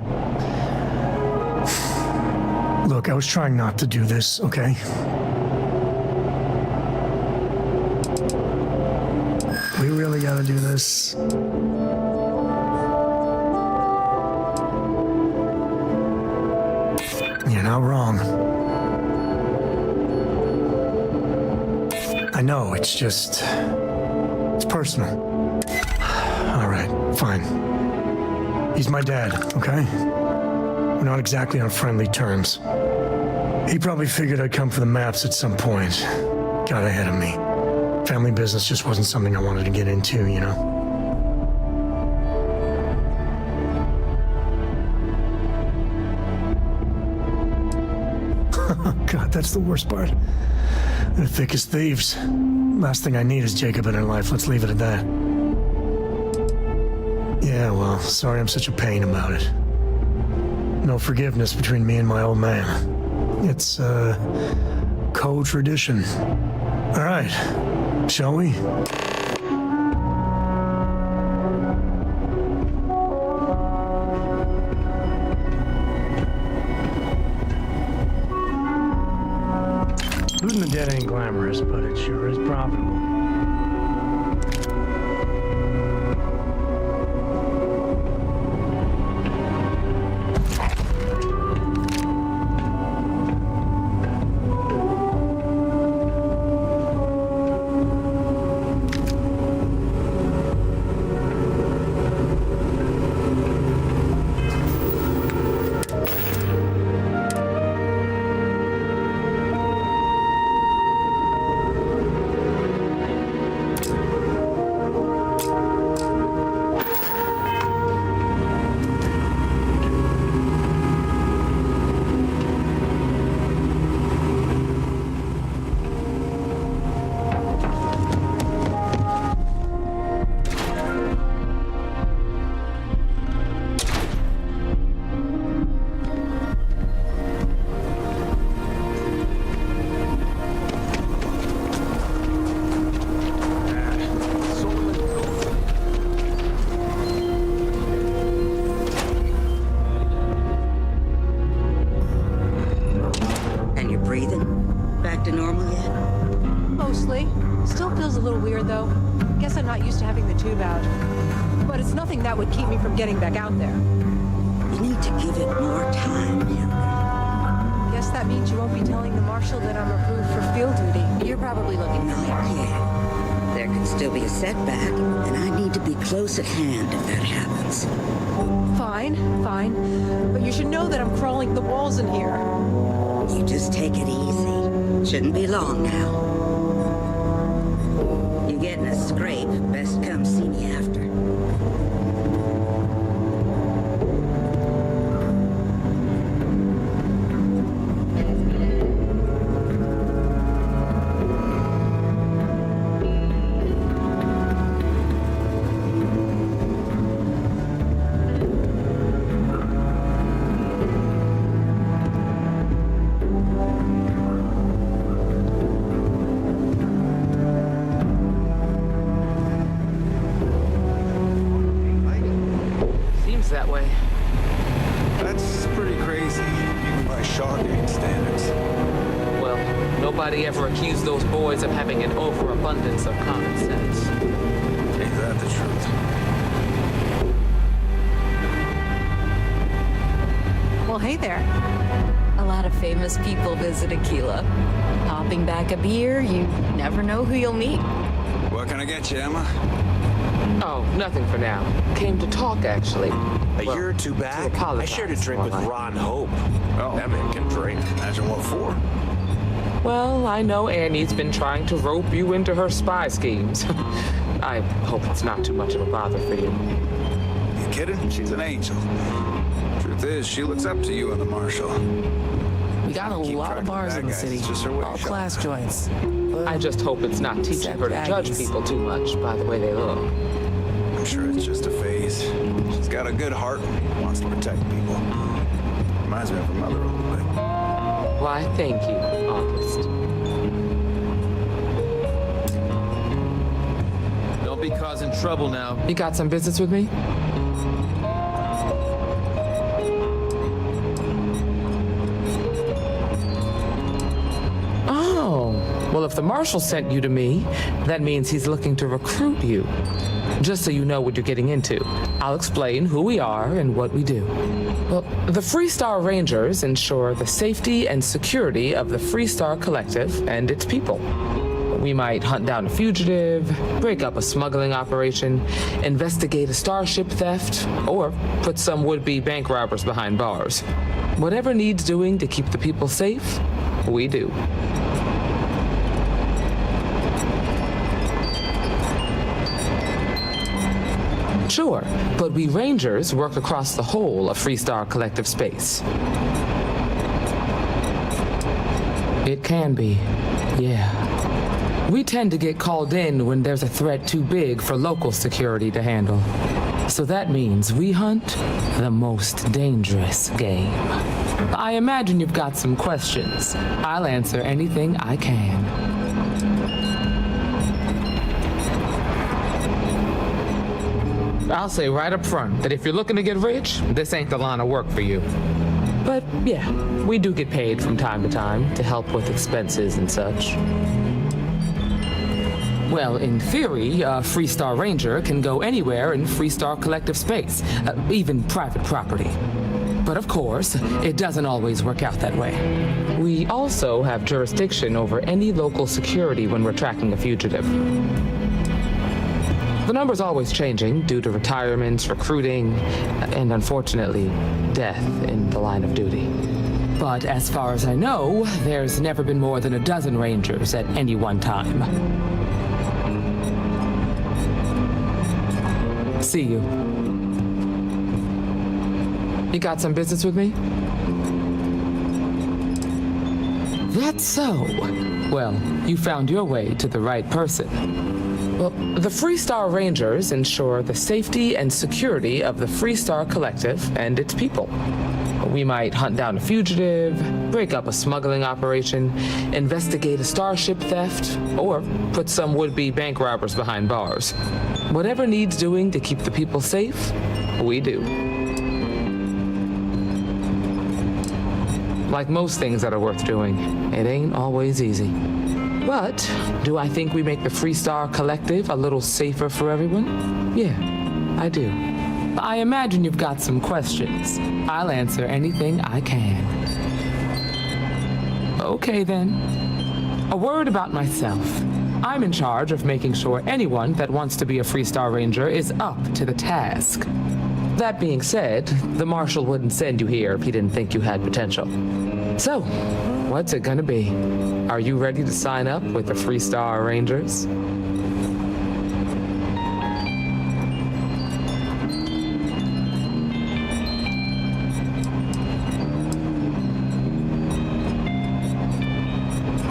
Look, I was trying not to do this, okay? We really gotta do this. You're not wrong. I know, it's just... it's personal. All right, fine. He's my dad, okay? We're not exactly on friendly terms. He probably figured I'd come for the maps at some point. Got ahead of me. Family business just wasn't something I wanted to get into, you know? God, that's the worst part. They're thick as thieves. Last thing I need is Jacob in her life. Let's leave it at that. Yeah, well, sorry I'm such a pain about it. No forgiveness between me and my old man. It's, co-tradition. All right, shall we? Losing the dead ain't glamorous, but it sure is profitable. Getting back out there. You need to give it more time, Henry. Guess that means you won't be telling the marshal that I'm approved for field duty. You're probably looking Not yet. There could still be a setback, and I need to be close at hand if that happens. Fine. But you should know that I'm crawling the walls in here. You just take it easy. Shouldn't be long now. You get in a scrape, best come see me after. That way. That's pretty crazy, even by Shaw game standards. Well, nobody ever accused those boys of having an overabundance of common sense. Ain't that the truth? Well, hey there. A lot of famous people visit Aquila. Popping back a beer, you never know who you'll meet. What can I get you, Emma? Oh, nothing for now. Came to talk, actually. A year or two back, I shared a drink with Ron Hope. Oh. That man can drink. Imagine what for. Well, I know Annie's been trying to rope you into her spy schemes. I hope it's not too much of a bother for you. You kidding? She's an angel. Truth is, she looks up to you and the Marshal. We got a lot of bars in the city, all class joints. I just hope it's not teaching her to judge people too much by the way they look. I'm sure it's just a phase. She's got a good heart and wants to protect people. Reminds me of her mother a little bit. Why, thank you, August. Don't be causing trouble now. You got some business with me? Well, if the Marshal sent you to me, that means he's looking to recruit you. Just so you know what you're getting into, I'll explain who we are and what we do. Well, the Freestar Rangers ensure the safety and security of the Freestar Collective and its people. We might hunt down a fugitive, break up a smuggling operation, investigate a starship theft, or put some would-be bank robbers behind bars. Whatever needs doing to keep the people safe, we do. Sure, but we Rangers work across the whole of Freestar Collective space. It can be, yeah. We tend to get called in when there's a threat too big for local security to handle. So that means we hunt the most dangerous game. I imagine you've got some questions. I'll answer anything I can. I'll say right up front that if you're looking to get rich, this ain't the line of work for you. But yeah, we do get paid from time to time to help with expenses and such. Well, in theory, a Freestar Ranger can go anywhere in Freestar Collective space, even private property. But of course, it doesn't always work out that way. We also have jurisdiction over any local security when we're tracking a fugitive. The number's always changing due to retirements, recruiting, and unfortunately, death in the line of duty. But as far as I know, there's never been more than a dozen Rangers at any one time. See you. You got some business with me? That's so. Well, you found your way to the right person. Well, the Freestar Rangers ensure the safety and security of the Freestar Collective and its people. We might hunt down a fugitive, break up a smuggling operation, investigate a starship theft, or put some would-be bank robbers behind bars. Whatever needs doing to keep the people safe, we do. Like most things that are worth doing, it ain't always easy. But do I think we make the Freestar Collective a little safer for everyone? Yeah, I do. I imagine you've got some questions. I'll answer anything I can. Okay then. A word about myself. I'm in charge of making sure anyone that wants to be a Freestar Ranger is up to the task. That being said, the Marshal wouldn't send you here if he didn't think you had potential. So, what's it gonna be? Are you ready to sign up with the Freestar Rangers?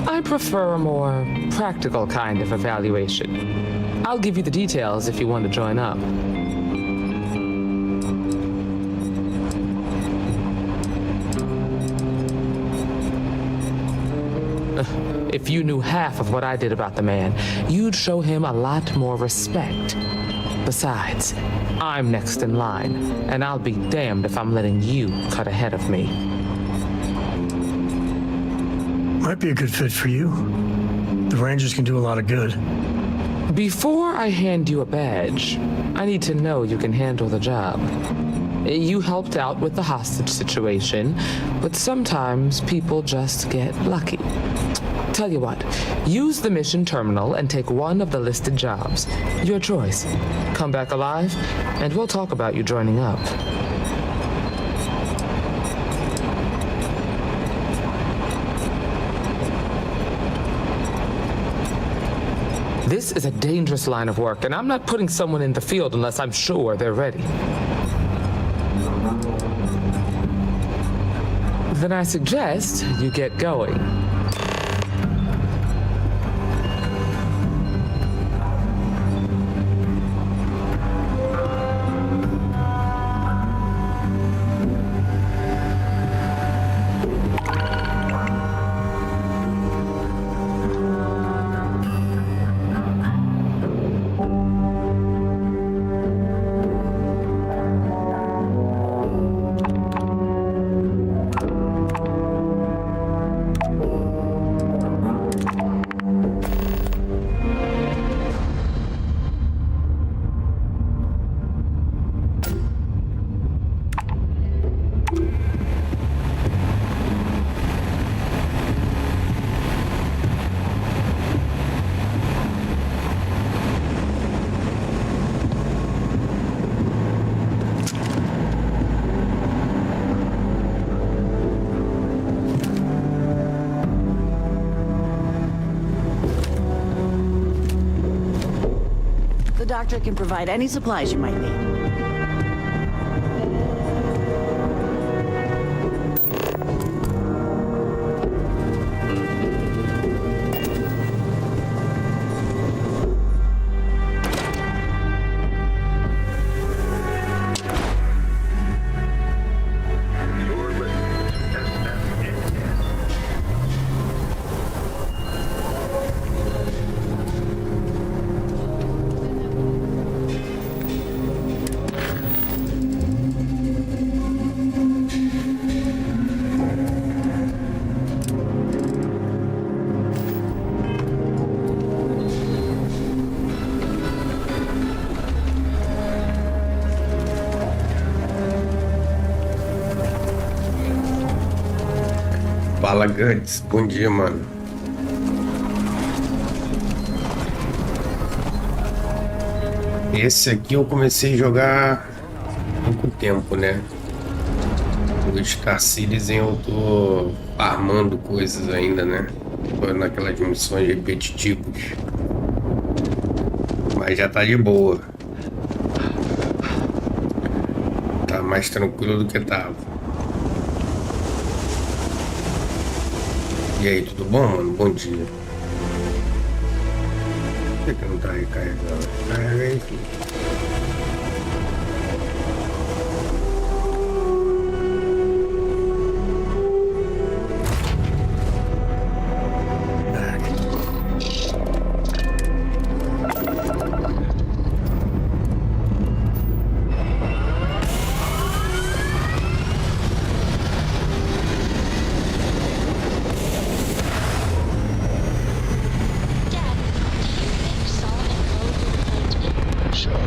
I prefer a more practical kind of evaluation. I'll give you the details if you want to join up. If you knew half of what I did about the man, you'd show him a lot more respect. Besides, I'm next in line, and I'll be damned if I'm letting you cut ahead of me. Might be a good fit for you. The Rangers can do a lot of good. Before I hand you a badge, I need to know you can handle the job. You helped out with the hostage situation, but sometimes people just get lucky. Tell you what, use the mission terminal and take one of the listed jobs. Your choice. Come back alive, and we'll talk about you joining up. This is a dangerous line of work, and I'm not putting someone in the field unless I'm sure they're ready. Then I suggest you get going. The doctor can provide any supplies you might need. Fala, Guts. Bom dia, mano. Esse aqui eu comecei a jogar há pouco tempo, né? O Star Citizen eu tô farmando coisas ainda, né? Tô naquelas missões repetitivas. Mas já tá de boa. Tá mais tranquilo do que tava. E aí, tudo bom, mano? Bom dia. Por que não tá recarregando? Carrega aí, filho. Sure.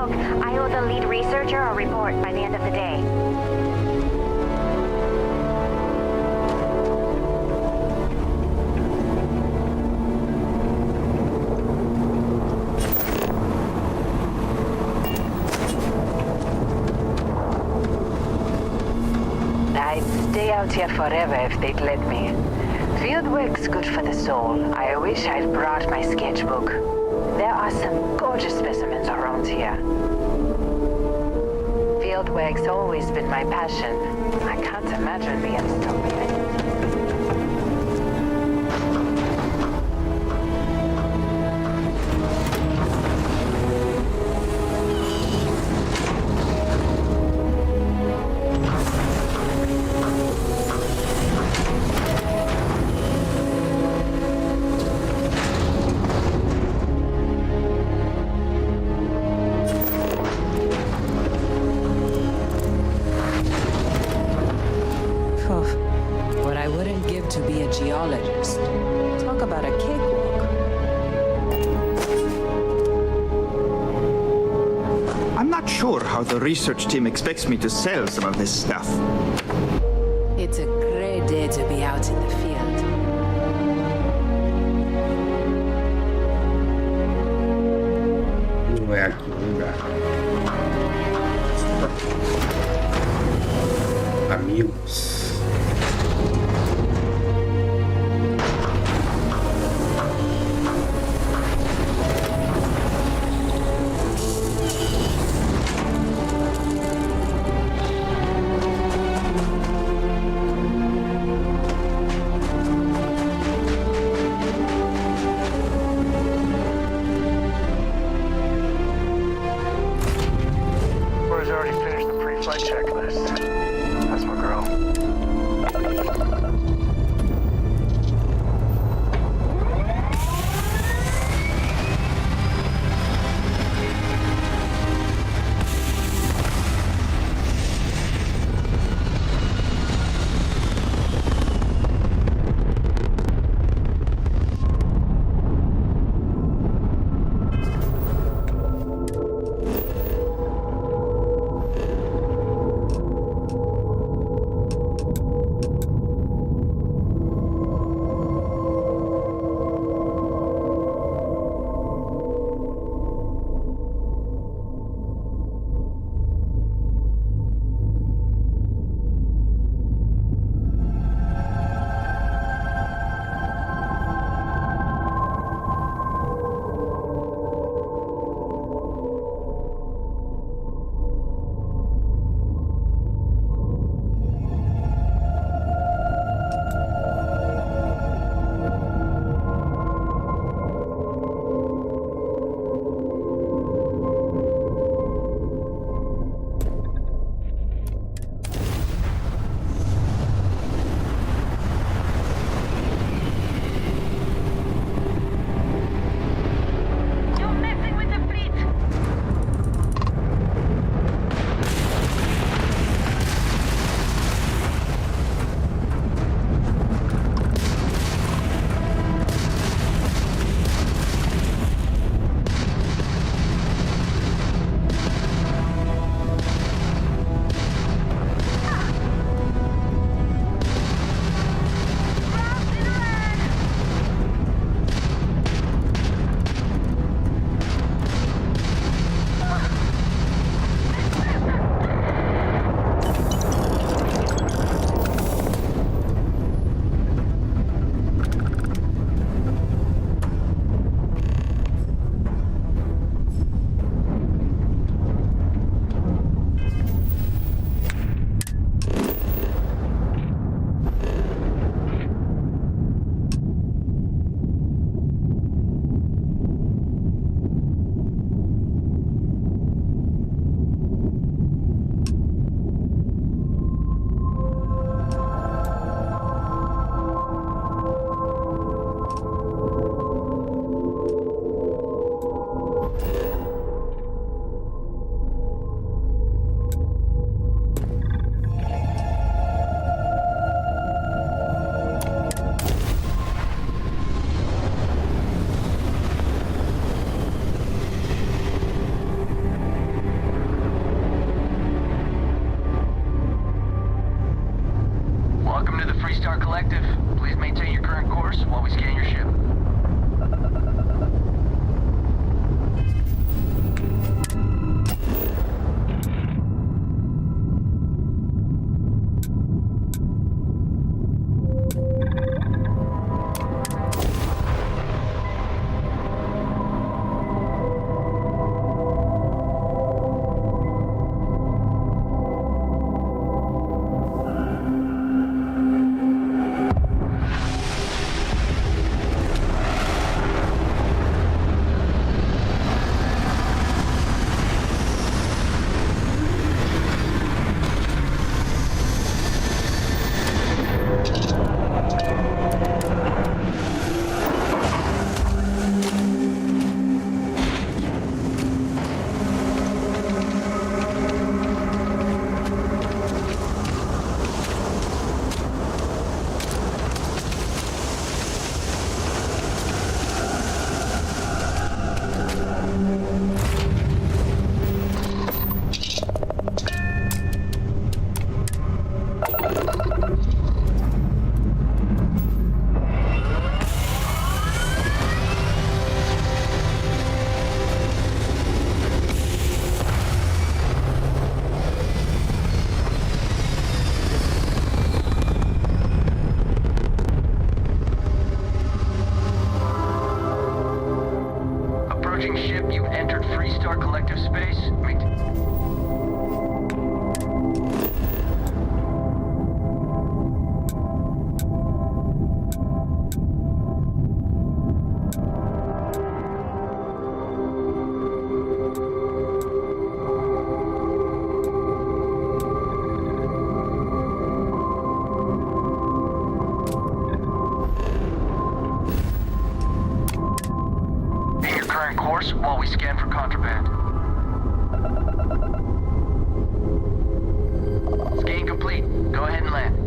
Rogue, I owe the lead researcher a report by the end of the day. I'd stay out here forever if they'd let me. Field work's good for the soul. I wish I'd brought my sketchbook. There are some gorgeous specimens around here. Field work's always been my passion. I can't imagine being stuck with it. What I wouldn't give to be a geologist. Talk about a cakewalk. I'm not sure how the research team expects me to sell some of this stuff. It's a great day to be out in the field. Não é aqui o lugar. Amigos. same ship you entered Freestar Collective space? Course while we scan for contraband. Scan complete. Go ahead and land.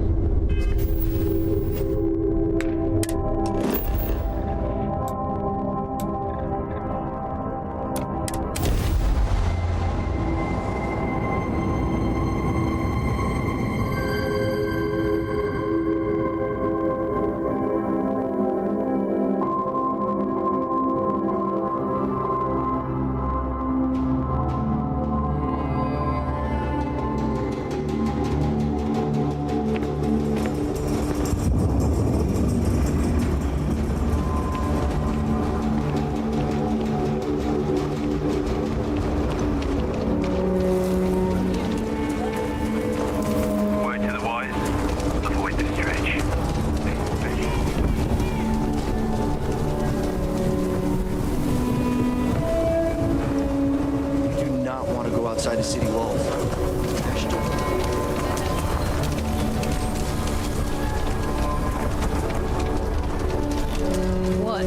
Outside the city walls. What?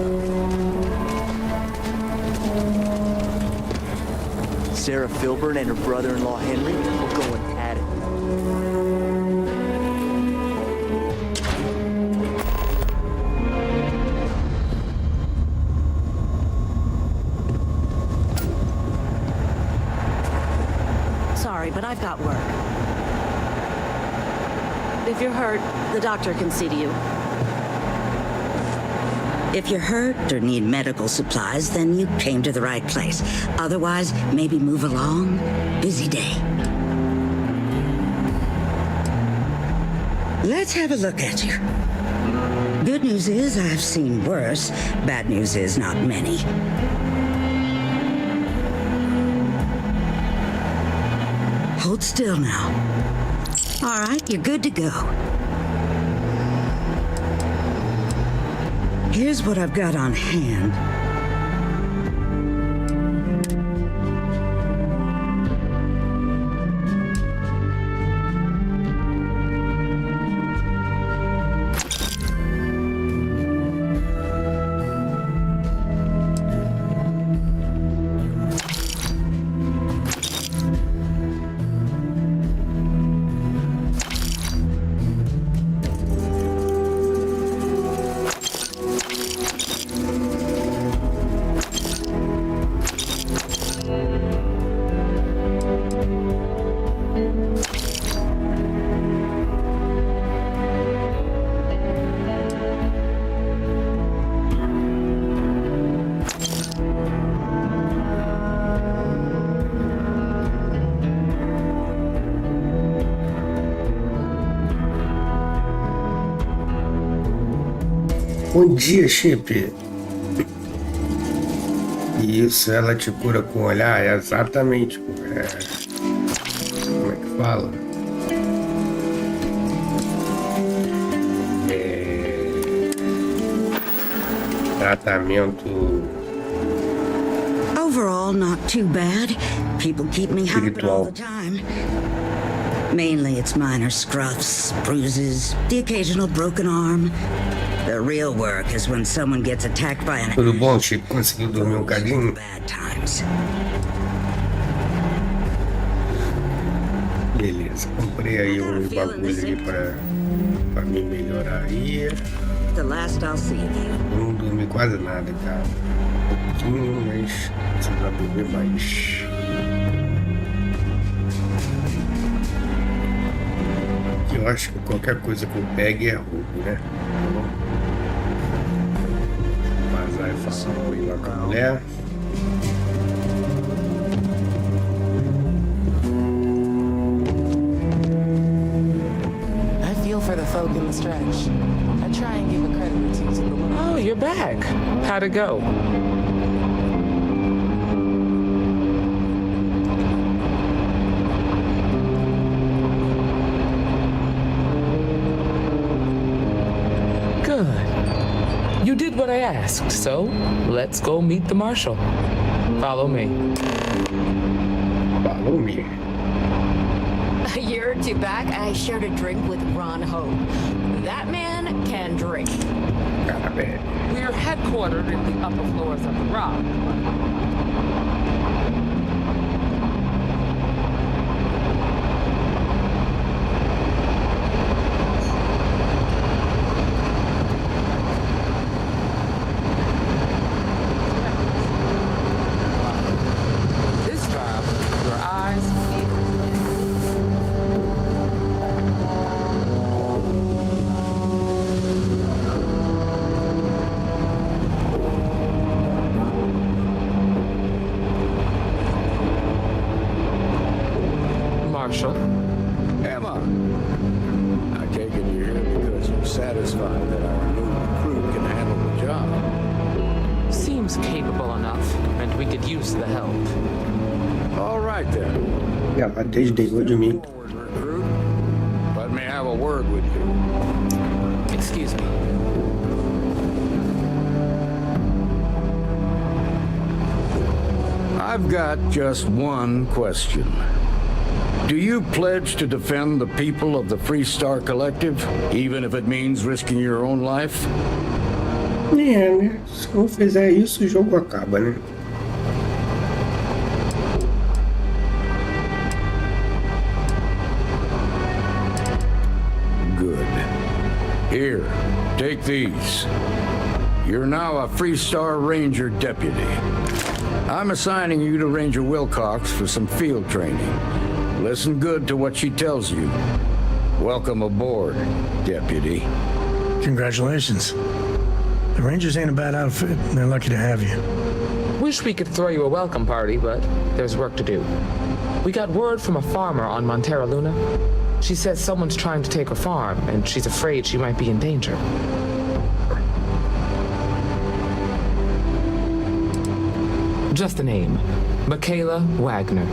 Sarah Filburn and her brother-in-law Henry were going at it. Sorry, but I've got work. If you're hurt, the doctor can see to you. If you're hurt or need medical supplies, then you came to the right place. Otherwise, maybe move along. Busy day. Let's have a look at you. Good news is I've seen worse. Bad news is not many. Hold still now. All right, you're good to go. Here's what I've got on hand. Bom dia, Chip. Isso, ela te cura com o olhar, é exatamente. Como é que fala? Tratamento. Overall, not too bad. People keep me happy all the time. Mainly it's minor scruffs, bruises, the occasional broken arm. The real work is when someone gets attacked by an... Tudo bom, Chico? Conseguiu dormir cadinho? Bad times. Beleza, comprei aí bagulho ali pra me melhorar aí. The last I'll see of you. Não dormi quase nada, cara. Um pouquinho, mas precisa beber mais. Eu acho que qualquer coisa que eu pegue é roubo, né? Vazar e falar um oi lá com a mulher. I feel for the folk in the stretch. I try and give a credit or two to the woman. Oh, you're back. How'd it go? I asked, so let's go meet the marshal. Follow me. Follow me. A year or two back, I shared a drink with Ron Hope. That man can drink. We're headquartered in the upper floors of the Rock. This time, your eyes Marshal. Emma, I take it you're here because you're satisfied that our new recruit can handle the job. Seems capable enough, and we could use the help. All right then. Yeah, but desligou de mim. Recruit, let me have a word with you. Excuse me. I've got just one question. Do you pledge to defend the people of the Free Star Collective, even if it means risking your own life? É, né? Se não fizer isso, o jogo acaba, né? Good. Here, take these. You're now a Free Star Ranger deputy. I'm assigning you to Ranger Wilcox for some field training. Listen good to what she tells you. Welcome aboard, deputy. Congratulations. The Rangers ain't a bad outfit, and they're lucky to have you. Wish we could throw you a welcome party, but there's work to do. We got word from a farmer on Montera Luna. She says someone's trying to take her farm, and she's afraid she might be in danger. Just a name. Michaela Wagner.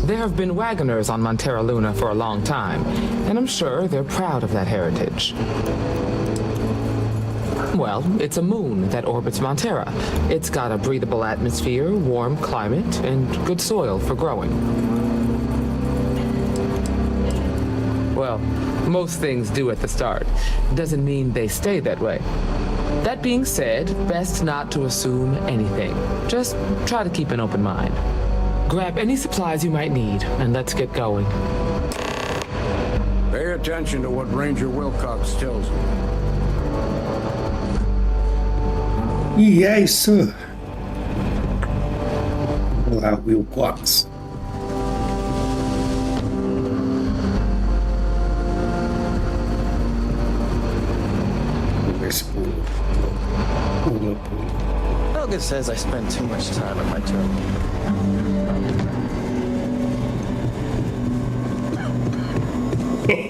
There have been Wagoners on Montera Luna for a long time, and I'm sure they're proud of that heritage. Well, it's a moon that orbits Montera. It's got a breathable atmosphere, warm climate, and good soil for growing. Well, most things do at the start. Doesn't mean they stay that way. That being said, best not to assume anything. Just try to keep an open mind. Grab any supplies you might need, and let's get going. Pay attention to what Ranger Wilcox tells you. Yes, sir. Olá, Wilcox. Vamos ver se pula. Pula. Helga says I spend too much time on my turn.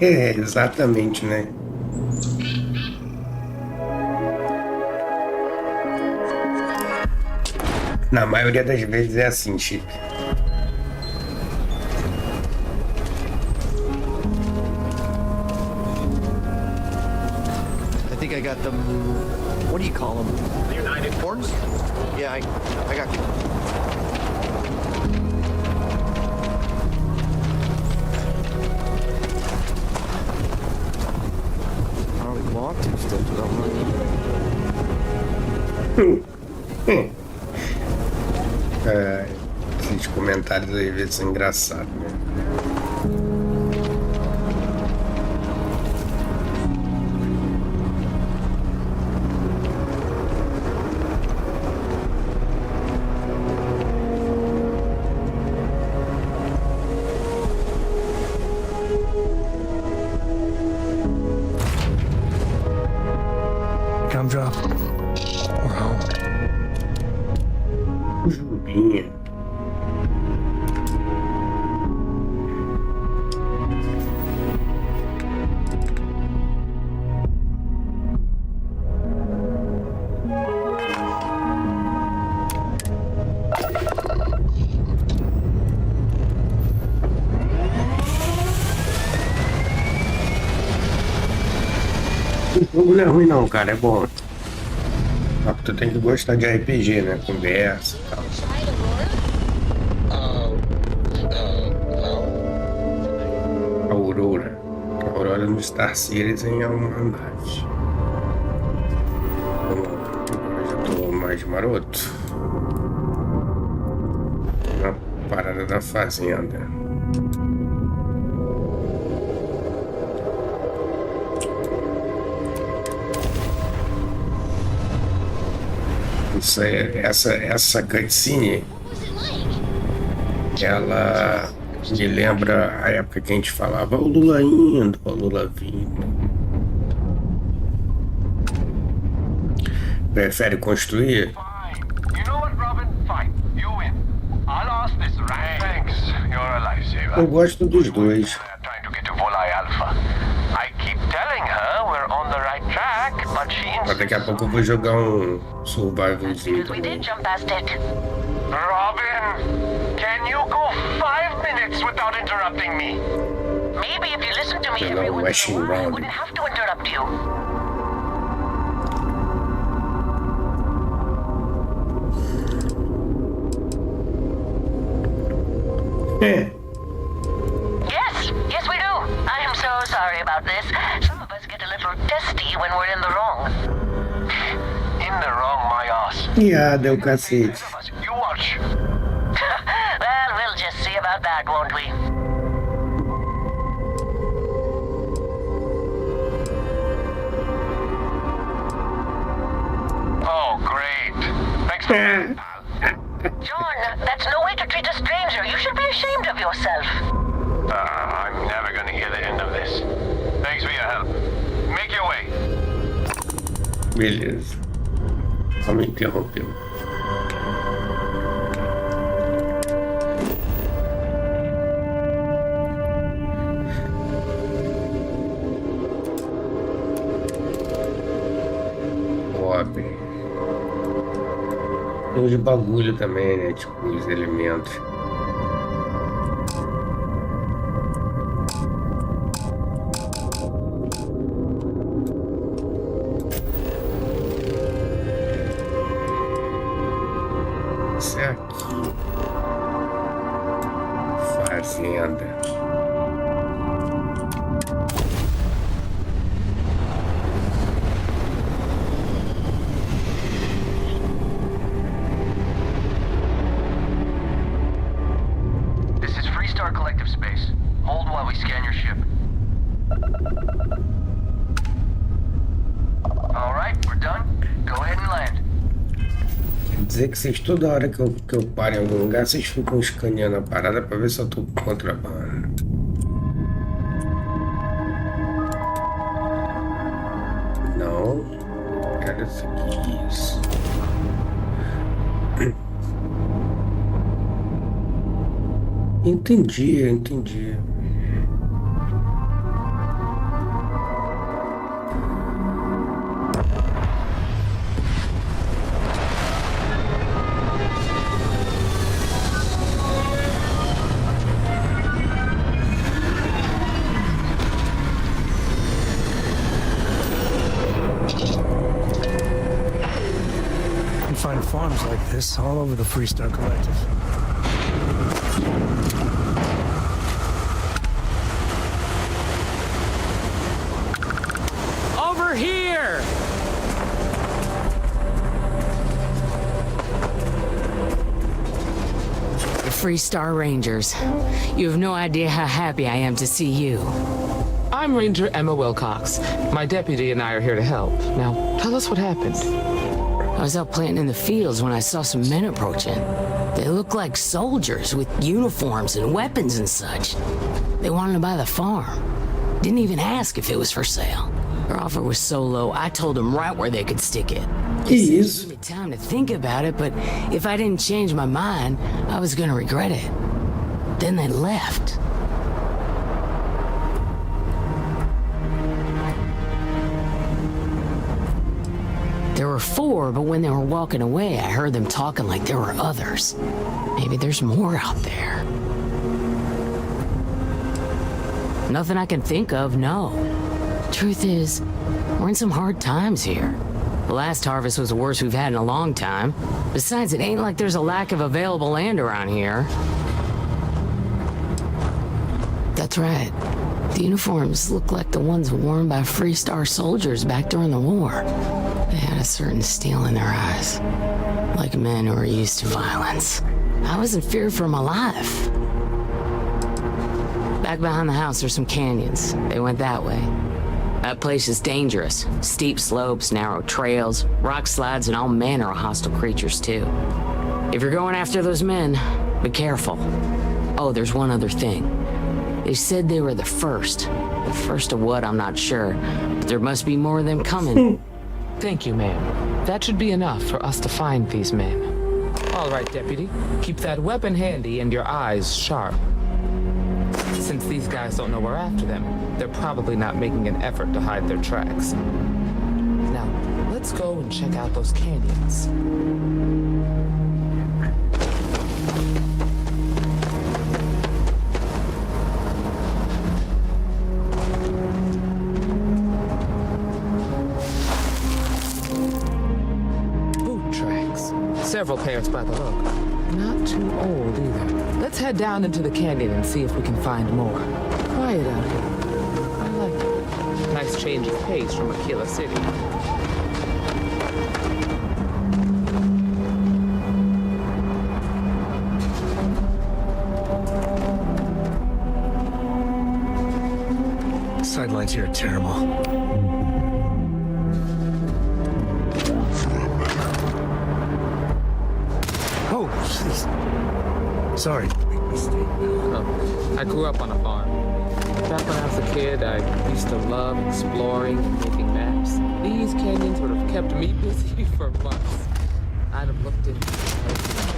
É, exatamente, né? Na maioria das vezes é assim, Chip. I think I got them. What do you call them? United horns? Yeah, I got. I don't really want to still do that Esses comentários às vezes são engraçados, né? Come drop. We're home. Jubinha. O jogo não é ruim não, cara, é bom. Só que tu tem que gostar de RPG, né? Conversa e tal. Aurora. A Aurora no Star Citizen é uma nave. Eu já tô mais maroto. Na parada da fazenda. Isso é, essa cutscene, ela me lembra a época que a gente falava o Lula indo, o Lula vindo. Prefere construir? Eu gosto dos dois. Mas daqui a pouco eu vou jogar um survivalzinho também. Robin, can you go 5 minutes without interrupting me? Maybe if you listen to me every once in a while, I wouldn't have to interrupt you. Yes, we do. I am so sorry about this. Some of us get a little testy when we're in the wrong. In the wrong, my ass. Deu cacete. You watch. Well, we'll just see about that, won't we? Oh, great. Thanks for John, that's no way to treat a stranger. You should be ashamed of yourself. I'm never gonna hear the end of this. Thanks for your help. Make your way. Beleza. Só me interrompeu. Óbvio. Tem os bagulho também, né? Tipo, os elementos. Isso é aqui. Fazenda. Dizer que vocês, toda hora que eu paro em algum lugar, vocês ficam escaneando a parada pra ver se eu tô com contrabando. Não. Quero seguir isso. Entendi. Find farms like this all over the Freestar Collective. Over here! The Freestar Rangers. You have no idea how happy I am to see you. I'm Ranger Emma Wilcox. My deputy and I are here to help. Now, tell us what happened. I was out planting in the fields when I saw some men approaching. They looked like soldiers with uniforms and weapons and such. They wanted to buy the farm. Didn't even ask if it was for sale. Their offer was so low, I told them right where they could stick it. They said give me time to think about it, but if I didn't change my mind, I was gonna regret it. Then they left. There were 4, but when they were walking away, I heard them talking like there were others. Maybe there's more out there. Nothing I can think of, no. Truth is, we're in some hard times here. The last harvest was the worst we've had in a long time. Besides, it ain't like there's a lack of available land around here. That's right. The uniforms look like the ones worn by Free Star soldiers back during the war. They had a certain steel in their eyes, like men who are used to violence. I was in fear for my life. Back behind the house, there's some canyons. They went that way. That place is dangerous. Steep slopes, narrow trails, rock slides, and all manner of hostile creatures, too. If you're going after those men, be careful. Oh, there's one other thing. They said they were the first. The first of what, I'm not sure. But there must be more of them coming. Thank you, ma'am. That should be enough for us to find these men. All right, Deputy. Keep that weapon handy and your eyes sharp. Since these guys don't know we're after them, they're probably not making an effort to hide their tracks. Now, let's go and check out those canyons. Boot tracks. Several pairs by the look. Not too old either. Let's head down into the canyon and see if we can find more. Quiet out here. I like it. Nice change of pace from Aquila City. Sidelines here are terrible. Oh, jeez. Sorry. I grew up on a farm. Back when I was a kid, I used to love exploring and making maps. These canyons would have kept me busy for months. I'd have looked into places.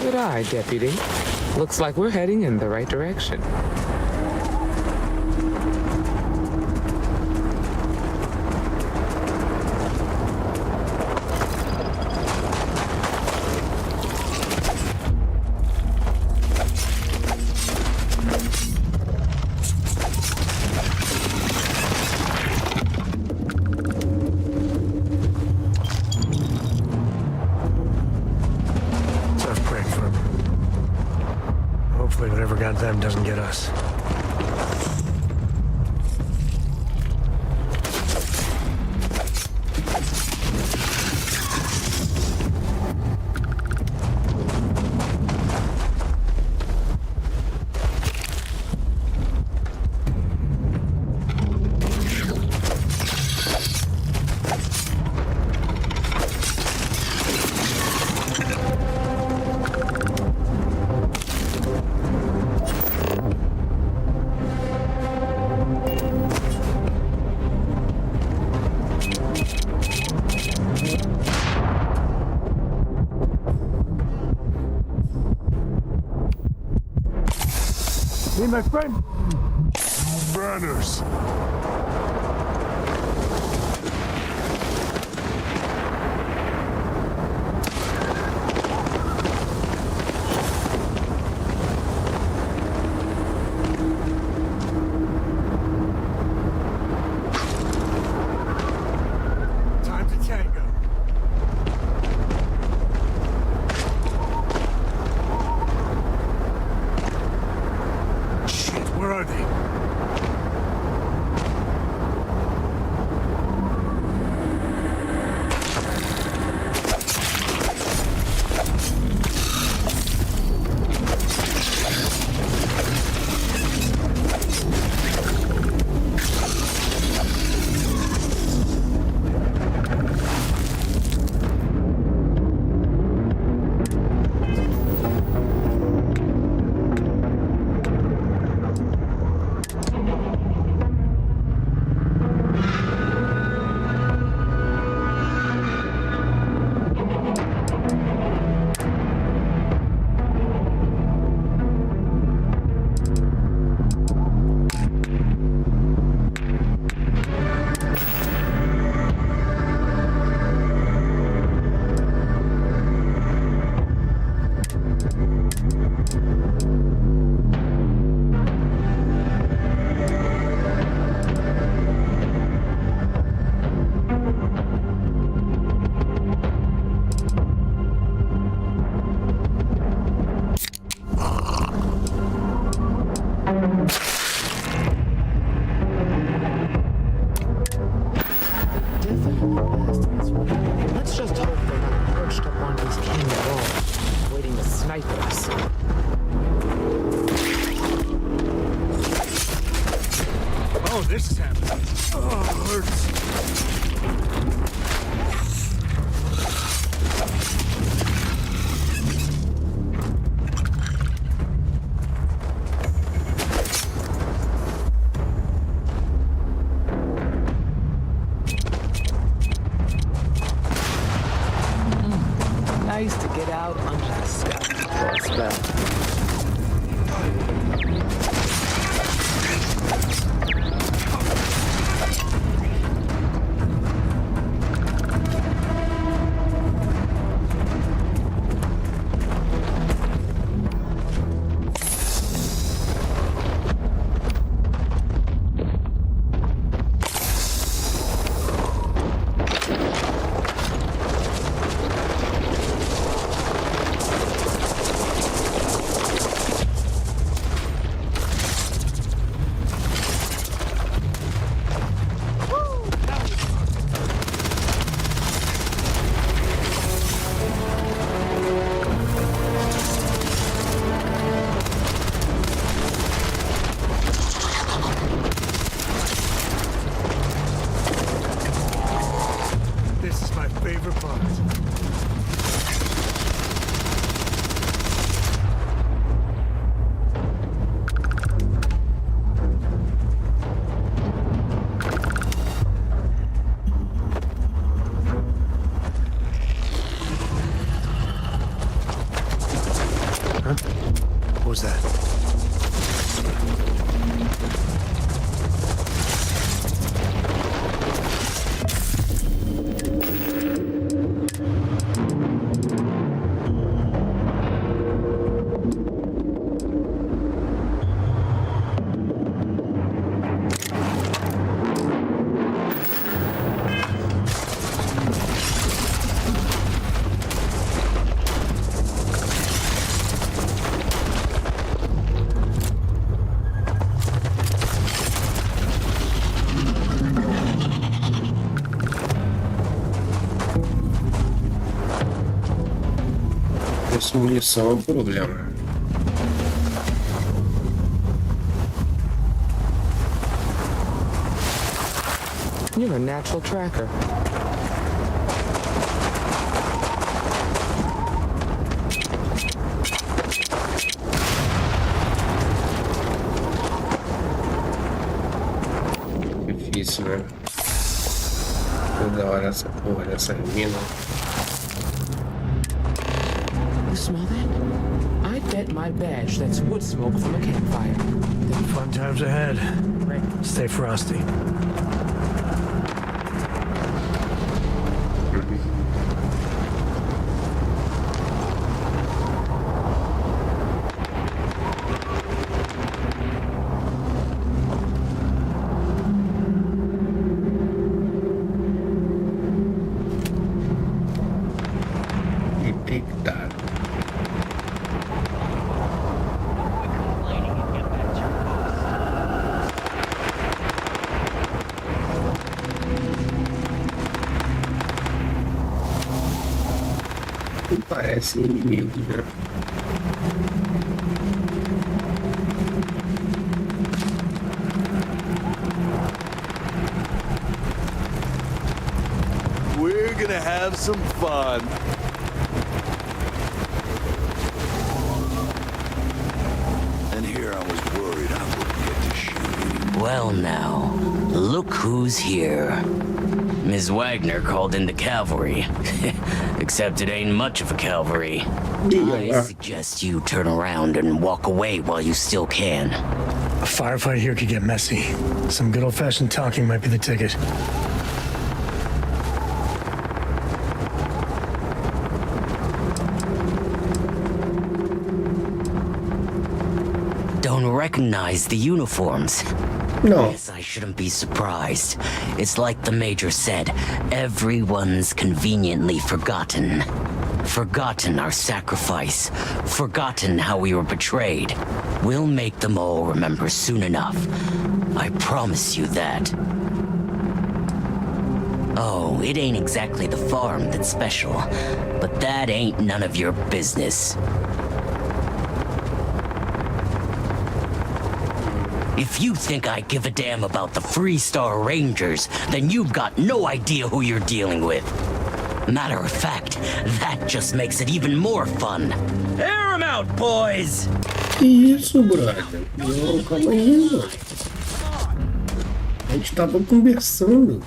Good eye, Deputy. Looks like we're heading in the right direction. Hopefully whatever got them doesn't get us. Hey, my friend. Banners. Time to tango. Shit, where are they? night for us. Oh, this is happening. Oh, hurts. Nice to get out under the sky for a spell. What was that? Munição é um problema. You're a natural tracker. Difícil, né? Toda hora essa porra dessa mina. You smell that? I bet my badge that's wood smoke from a campfire. Fun times ahead. Stay frosty. Parece inimigo, né? We're gonna have some fun. And here I was worried I wouldn't get to shoot. Well now, look who's here. Ms. Wagner called in the cavalry. Except it ain't much of a cavalry. I suggest you turn around and walk away while you still can. A firefight here could get messy. Some good old-fashioned talking might be the ticket. Don't recognize the uniforms? No. Yes, I shouldn't be surprised. It's like the Major said, everyone's conveniently forgotten. Forgotten our sacrifice. Forgotten how we were betrayed. We'll make them all remember soon enough. I promise you that. Oh, it ain't exactly the farm that's special, but that ain't none of your business. If you think I give a damn about the Freestar Rangers, then you've got no idea who you're dealing with. Matter of fact, that just makes it even more fun. Air 'em out, boys! Que isso, brother? Não, calma aí, mano. A gente tava conversando.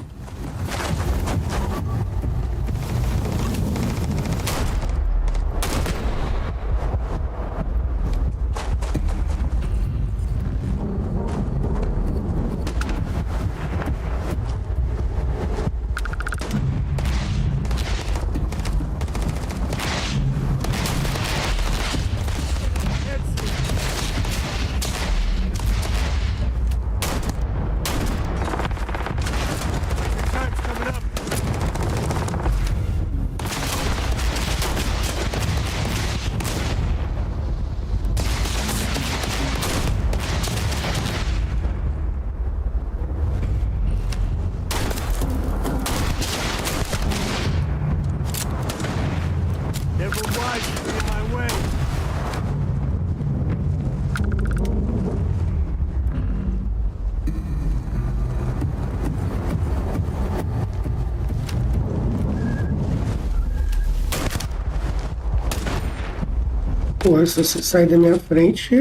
Pô, se você sair da minha frente,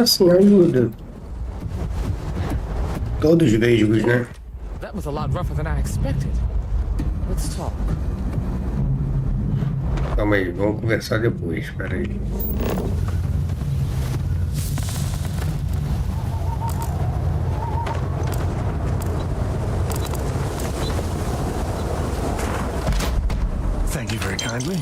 assim, ajuda. Todos os vesgos, né? That was a lot rougher than I expected. Let's talk. Calma aí, vamos conversar depois, espera aí. Thank you very kindly.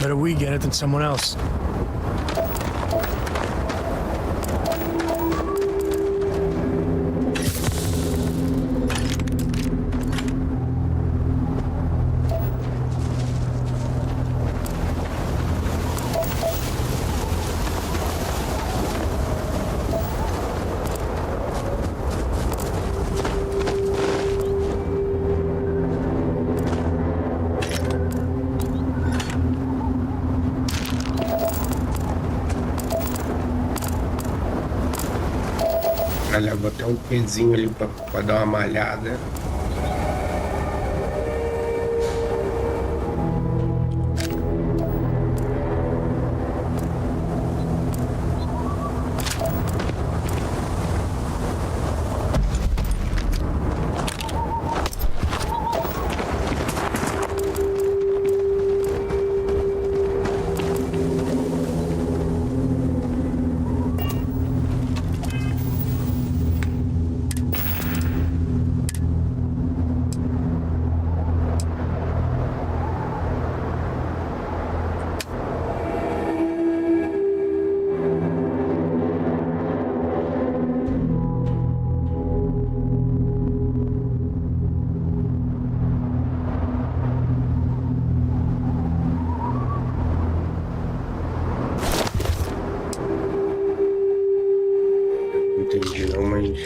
Better we get it than someone else. Olha, vou botar um pezinho ali pra dar uma malhada. Entendi não, mas...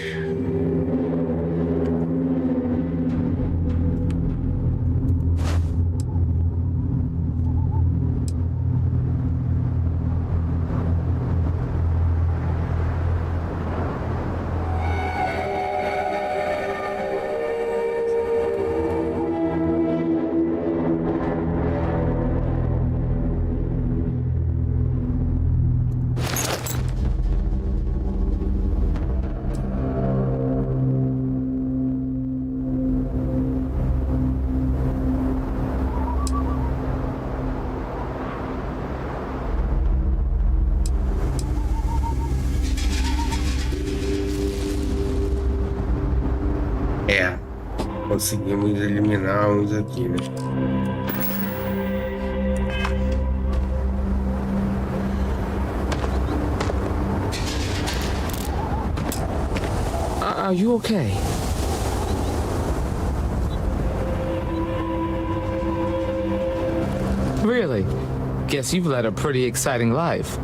É, conseguimos eliminar uns aqui, né? Are you okay? Really? Guess you've led a pretty exciting life.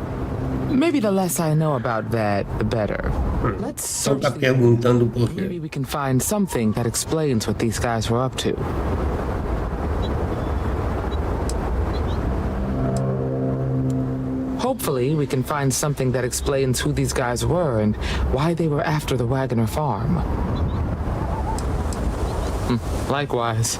Maybe the less I know about that, the better. Let's search Tá perguntando por quê. Maybe we can find something that explains what these guys were up to. Hopefully, we can find something that explains who these guys were and why they were after the Wagoner farm. Likewise.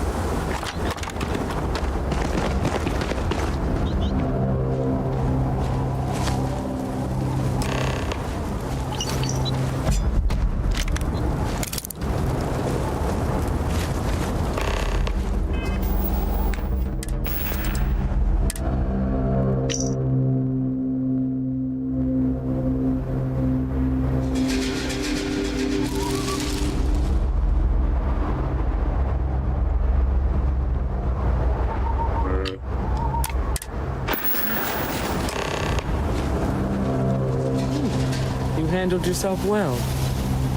Handled yourself well.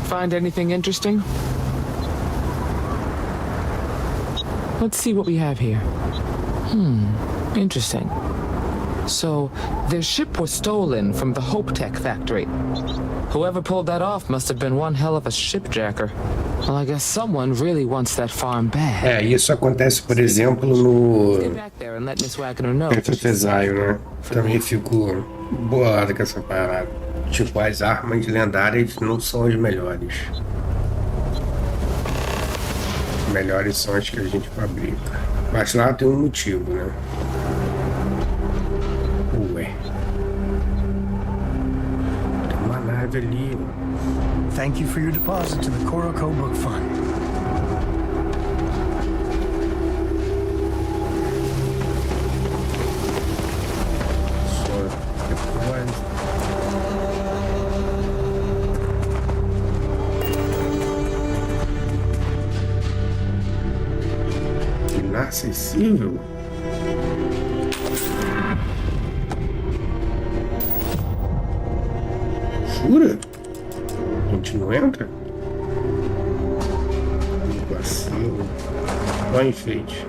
Find anything interesting? Let's see what we have here. Interesting. So, their ship was stolen from the Hope Tech factory. Whoever pulled that off must have been one hell of a shipjacker. Well, I guess someone really wants that farm back. Isso acontece, por exemplo, no Get back there and let Miss Wagoner know. FFZaio, né? Também fico bolado com essa parada. Tipo, as armas lendárias não são as melhores. As melhores são as que a gente fabrica. Mas lá tem um motivo, né? Ué. Tem uma nave ali. Thank you for your deposit to the Koroko Book Fund. Inacessível. Jura? A gente não entra? Vacilo. Só enfeite.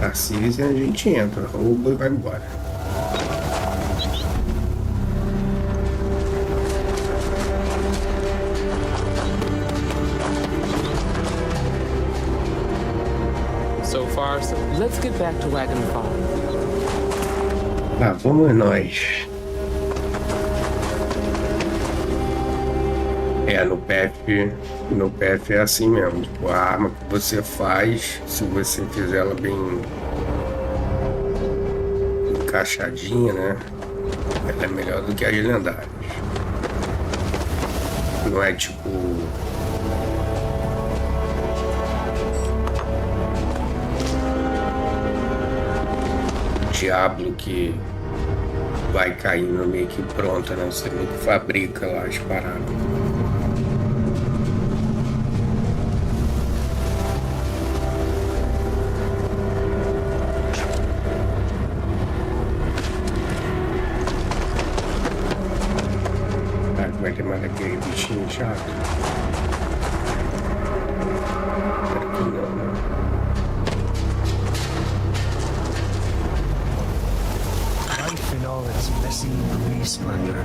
Tarcísio a gente entra, rouba e vai embora. So let's get back to Wagoner Farm. Lá vamos nós. No PF é assim mesmo. Tipo, a arma que você faz, se você fizer ela bem encaixadinha, né? Ela é melhor do que as lendárias. Não é tipo Diablo que vai caindo meio que pronta, né? Você meio que fabrica lá as paradas. Vai ter mais aquele bichinho chato. Aqui não, né? Life in all its messy, gritty splendor.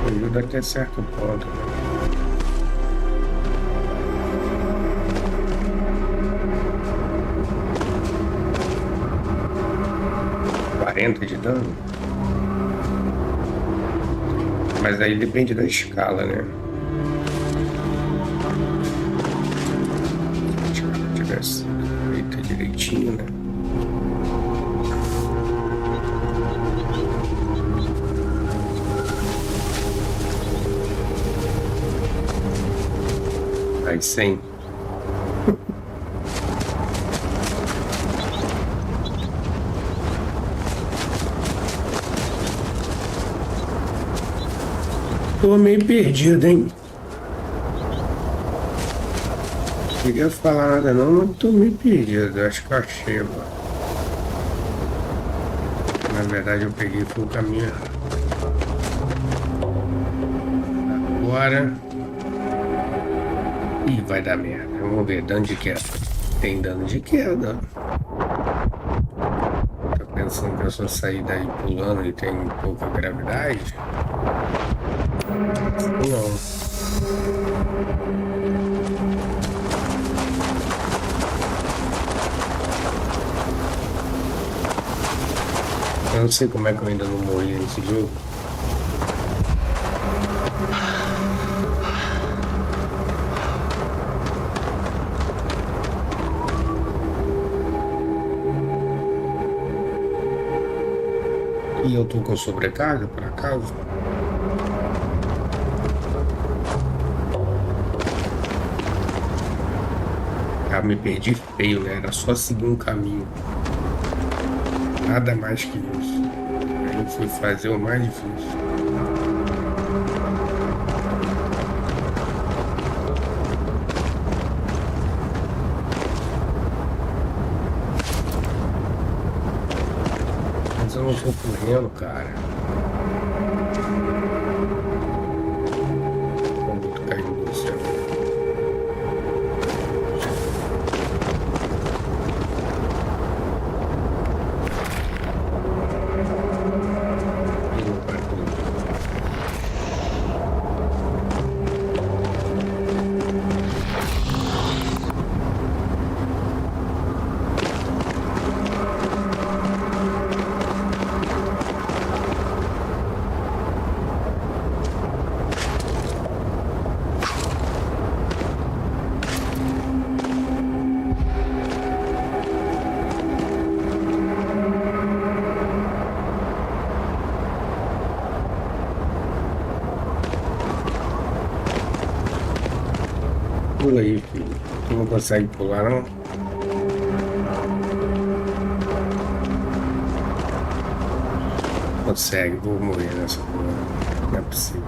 Ajuda até certo ponto, né? 40 de dano. Mas aí depende da escala, né? Se a escala tivesse feita direitinho, né? Aí 100. Tô meio perdido, hein? Não queria falar nada não, mas tô meio perdido. Acho que eu achei agora. Na verdade eu peguei foi o caminho errado. Agora... Ih, vai dar merda. Vamos ver, dano de queda. Tem dano de queda. Tô pensando que eu só sair daí pulando e tem pouca gravidade. Não. Eu não sei como é que eu ainda não morri nesse jogo. E eu tô com sobrecarga, por acaso? Ah, me perdi feio, né? Era só seguir um caminho. Nada mais que isso. Aí eu fui fazer o mais difícil. Mas eu não tô correndo, cara. Como tô caindo do céu. Pula aí, filho. Tu não consegue pular, não? Consegue, vou morrer nessa porra. Não é possível.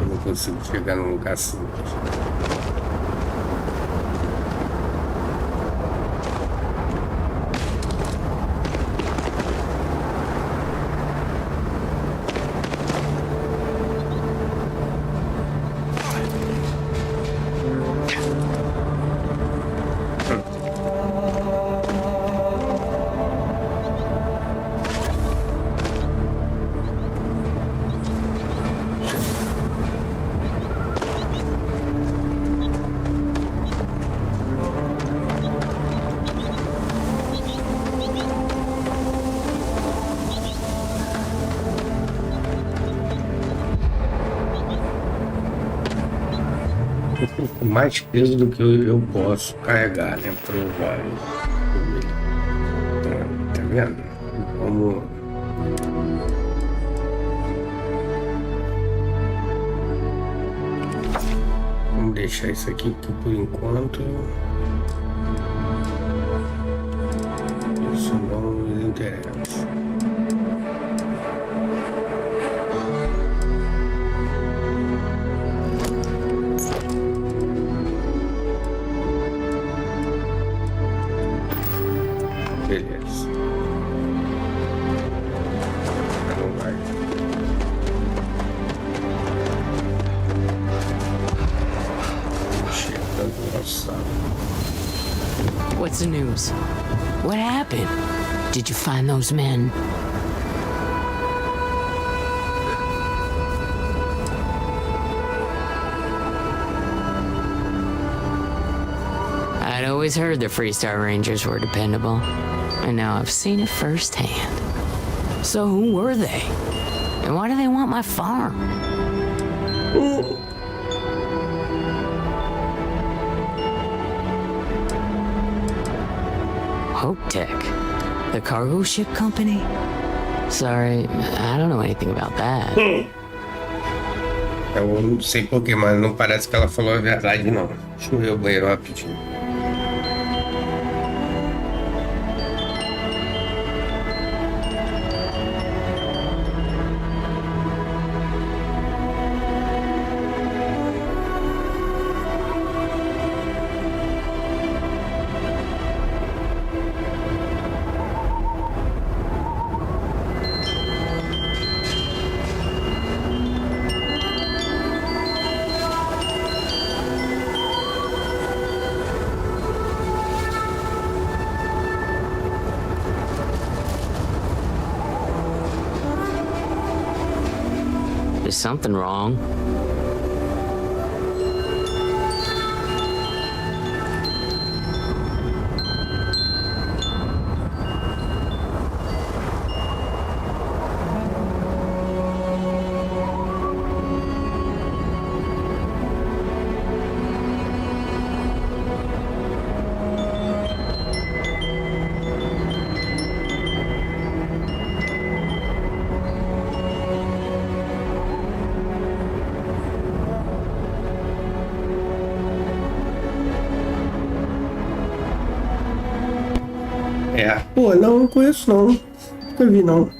Eu não consigo chegar num lugar simples. Mais peso do que eu posso carregar, né? Provável. Tá vendo? Vamos deixar isso aqui por enquanto. Isso não nos interessa. Beleza. Não vai. Chegando no nosso. What's the news? What happened? Did you find those men? I'd always heard the Freestar Rangers were dependable. And now I've seen it firsthand. So who were they? And why do they want my farm? Hope-Tech, the cargo ship company? Sorry, I don't know anything about that. Eu não sei porquê, mas não parece que ela falou a verdade, não. Deixa eu ver o banheiro rapidinho. Is something wrong? Pô, não conheço não. Nunca vi não.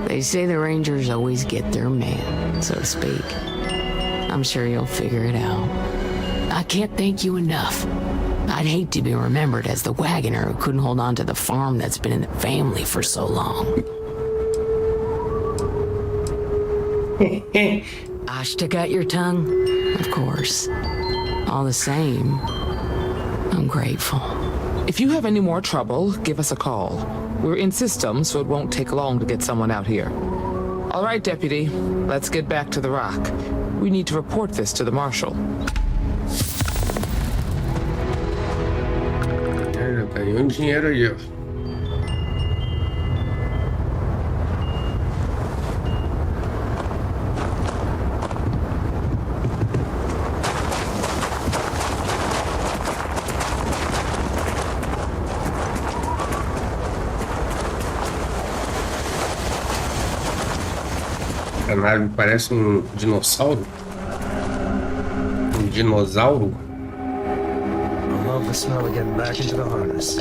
They say the Rangers always get their man, so to speak. I'm sure you'll figure it out. I can't thank you enough. I'd hate to be remembered as the wagoner who couldn't hold on to the farm that's been in the family for so long. I stick out your tongue? Of course. All the same, I'm grateful. If you have any more trouble, give us a call. We're in system, so it won't take long to get someone out here. All right, Deputy, let's get back to the rock. We need to report this to the Marshal. Já ganhou dinheiro aí, ó. A nave parece um dinossauro. Um dinossauro. I love the smell of getting back into the harness.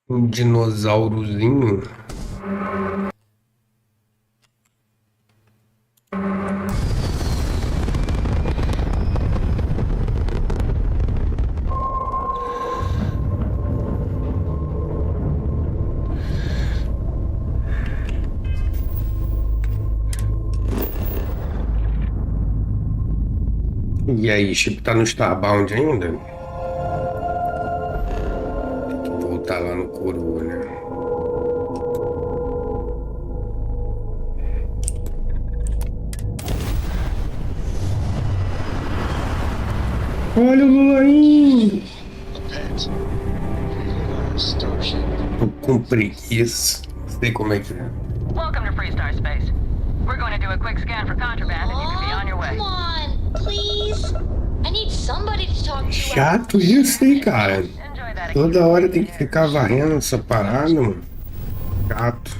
Um dinossaurozinho. E aí, Chip tá no Starbound ainda? Tem que voltar lá no Coroa, né? Olha o Lulainho! Tô com preguiça. Sei como é que é. Welcome to Freestar Space. We're going to do a quick scan for contraband and you can be on your way. Come on, please. I need somebody to talk to. Chato isso, hein, cara? Toda hora tem que ficar varrendo essa parada, mano. Chato.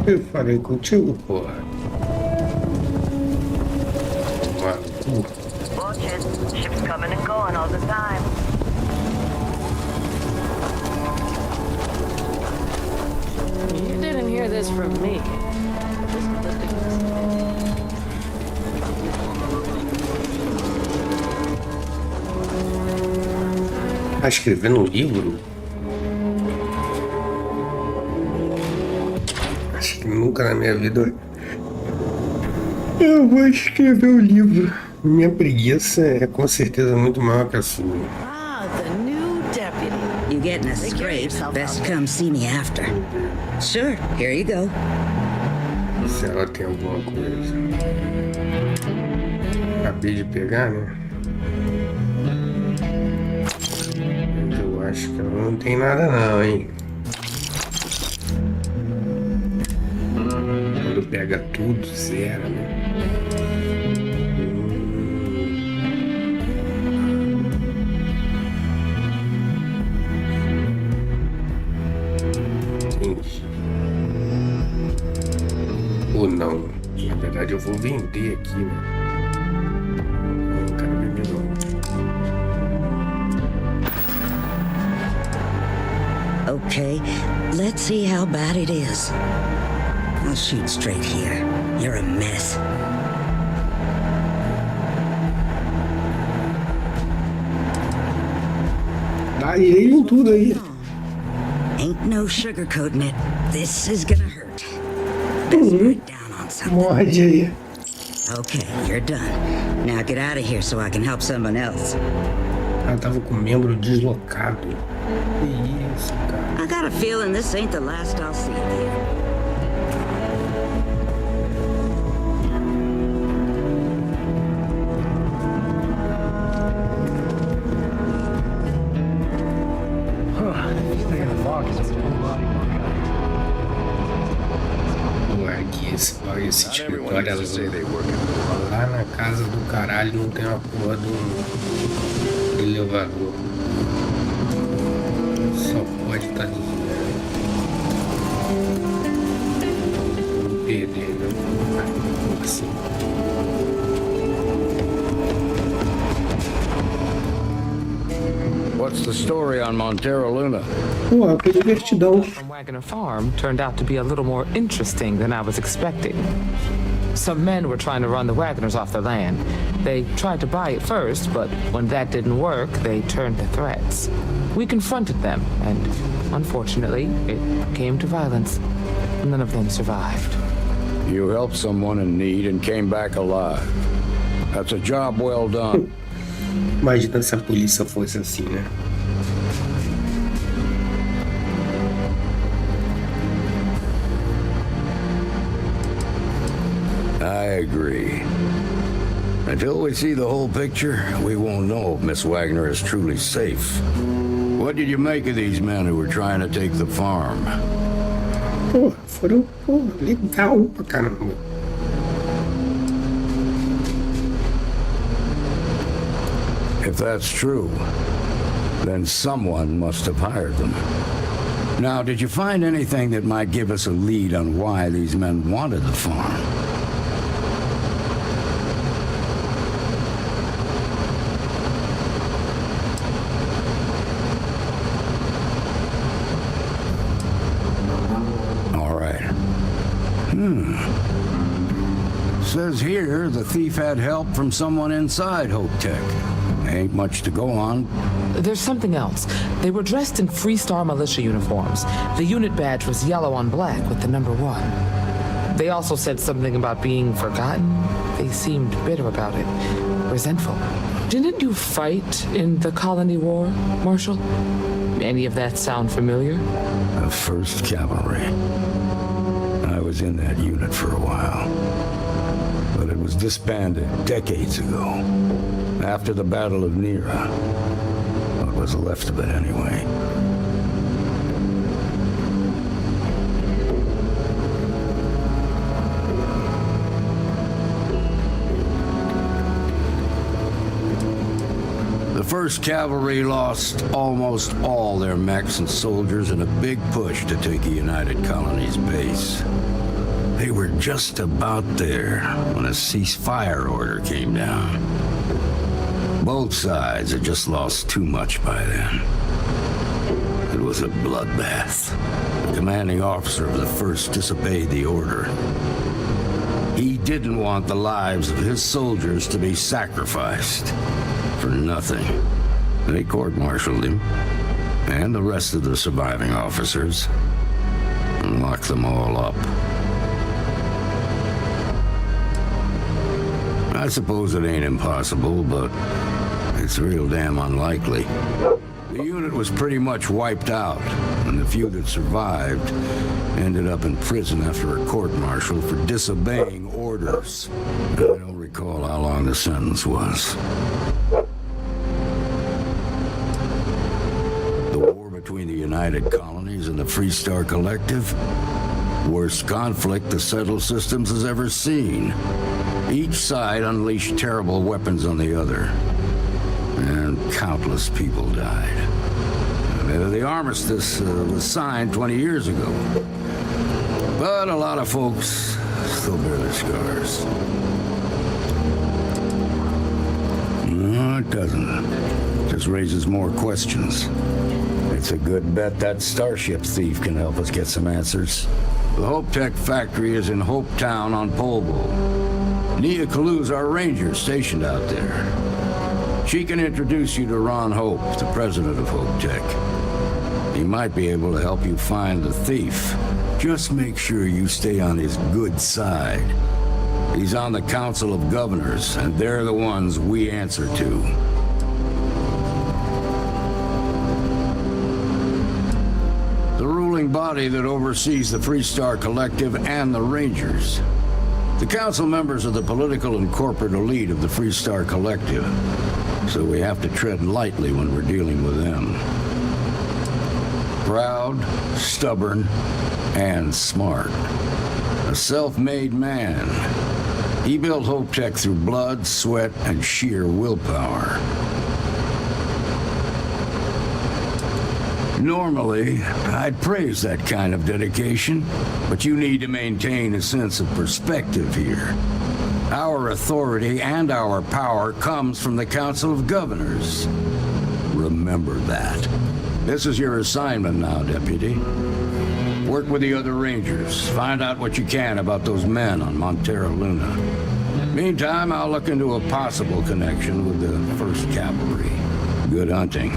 Eu falei contigo, porra. Maluco. Watch it. Ships coming and going all the time. You didn't hear this from me. Tá escrevendo um livro? Acho que nunca na minha vida eu vou escrever um livro. Minha preguiça é com certeza muito maior que a sua. Ah, the new deputy. You get in a scrape, best come see me after. Sure, here you go. Se ela tem alguma coisa. Acabei de pegar, né? Mas eu acho que ela não tem nada não, hein? Quando pega tudo, zero, né? Ou não. Na verdade eu vou vender aqui, né? Não quero vender não. Okay, let's see how bad it is. I'll shoot straight here. You're a mess. Daí em tudo aí. Ain't no sugarcoating it. This is gonna hurt. Best break down on something. Morde aí. Okay, you're done. Now get out of here so I can help someone else. Ela tava com o membro deslocado. Que isso, cara. I got a feeling this ain't the last I'll see of you. Esse escritório lá na casa do caralho não tem uma porra do elevador. Só pode estar dizendo. Vou perder, né? Assim. What's the story on Montero Luna? Pô, que divertidão. From Wagner Farm turned out to be a little more interesting than I was expecting. Some men were trying to run the Wagners off the land. They tried to buy it first, but when that didn't work, they turned to threats. We confronted them, and unfortunately, it came to violence. None of them survived. You helped someone in need and came back alive. That's a job well done. Imagina se a polícia fosse assim, né? I agree. Until we see the whole picture, we won't know if Miss Wagner is truly safe. What did you make of these men who were trying to take the farm? Pô, foram legal pra caramba. If that's true, then someone must have hired them. Now, did you find anything that might give us a lead on why these men wanted the farm? All right. Says here the thief had help from someone inside Hope Tech. Ain't much to go on. There's something else. They were dressed in Freestar militia uniforms. The unit badge was yellow on black with the number 1. They also said something about being forgotten. They seemed bitter about it, resentful. Didn't you fight in the Colony War, Marshal? Any of that sound familiar? The 1st Cavalry. I was in that unit for a while. But it was disbanded decades ago. After the Battle of Nera. What was left of it, anyway. The 1st Cavalry lost almost all their mechs and soldiers in a big push to take a United Colonies base. They were just about there when a ceasefire order came down. Both sides had just lost too much by then. It was a bloodbath. The commanding officer of the 1st disobeyed the order. He didn't want the lives of his soldiers to be sacrificed for nothing. They court-martialed him and the rest of the surviving officers and locked them all up. I suppose it ain't impossible, but it's real damn unlikely. The unit was pretty much wiped out, and the few that survived ended up in prison after a court-martial for disobeying orders. I don't recall how long the sentence was. The war between the United Colonies and the Freestar Collective? Worst conflict the settled systems has ever seen. Each side unleashed terrible weapons on the other, and countless people died. The armistice was signed 20 years ago, but a lot of folks still bear their scars. No, it doesn't. It just raises more questions. It's a good bet that starship thief can help us get some answers. The Hope Tech factory is in Hope Town on Polvo. Nia Kalu's our ranger stationed out there. She can introduce you to Ron Hope, the president of Hope Tech. He might be able to help you find the thief. Just make sure you stay on his good side. He's on the Council of Governors, and they're the ones we answer to. The ruling body that oversees the Freestar Collective and the Rangers. The council members are the political and corporate elite of the Freestar Collective, so we have to tread lightly when we're dealing with them. Proud, stubborn, and smart. A self-made man. He built Hope Tech through blood, sweat, and sheer willpower. Normally, I'd praise that kind of dedication, but you need to maintain a sense of perspective here. Our authority and our power comes from the Council of Governors. Remember that. This is your assignment now, Deputy. Work with the other Rangers. Find out what you can about those men on Montero Luna. Meantime, I'll look into a possible connection with the 1st Cavalry. Good hunting.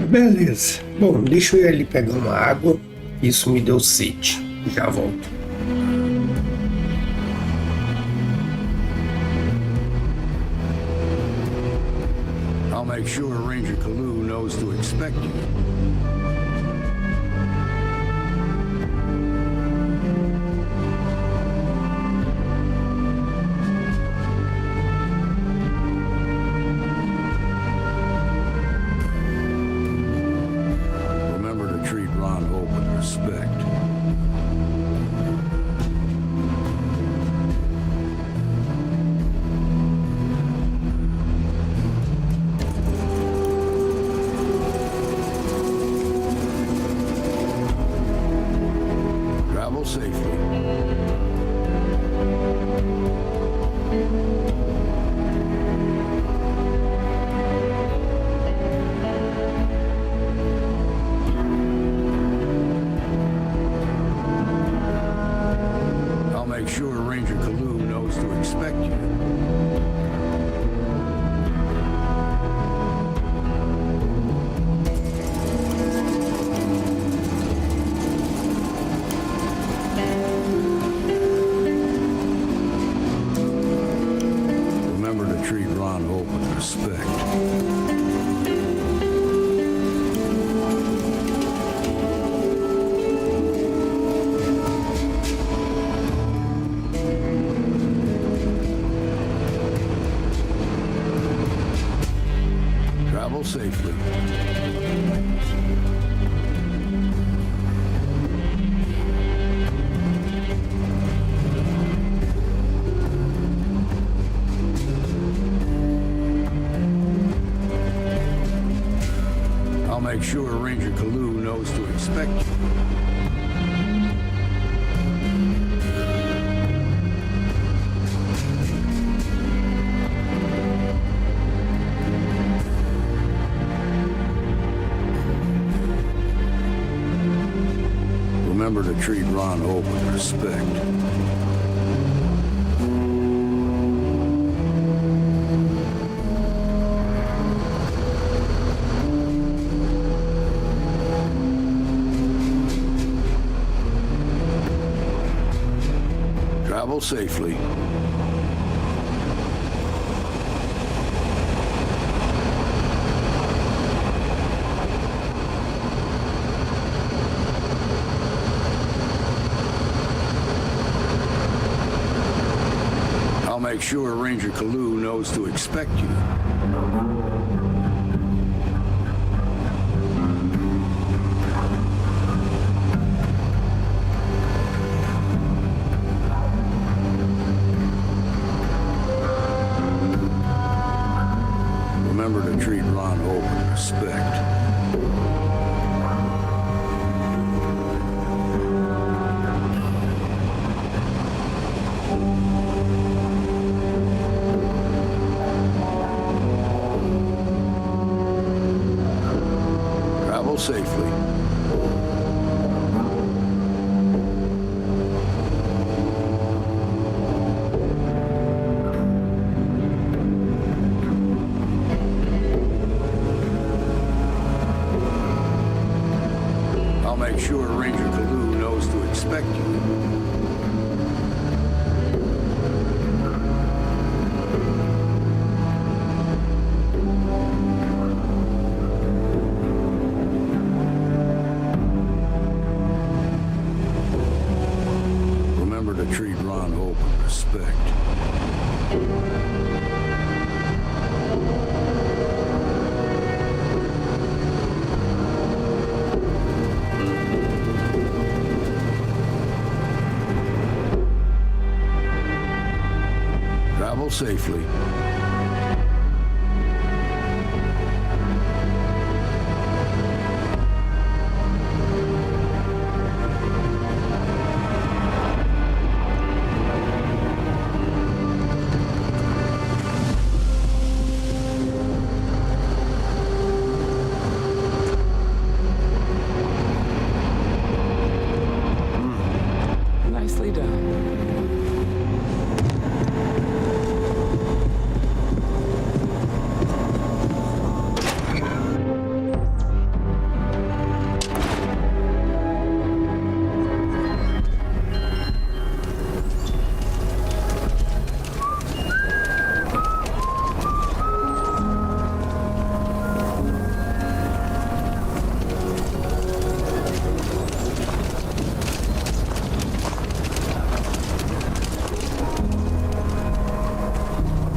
Beleza. Bom, deixa eu ir ali pegar uma água. Isso me deu sede. Já volto. I'll make sure Ranger Kalu knows to expect you. Safely. I'll make sure Ranger Kalu knows to expect you. Remember to treat Ron Hope with respect. Travel safely. I'll make sure Ranger Kalu knows to expect you. Remember to treat Ron Hope with respect. Travel safely. I'll make sure Ranger Kalu knows to expect you. Remember to treat Ron Hope with respect. Travel safely. Nicely done.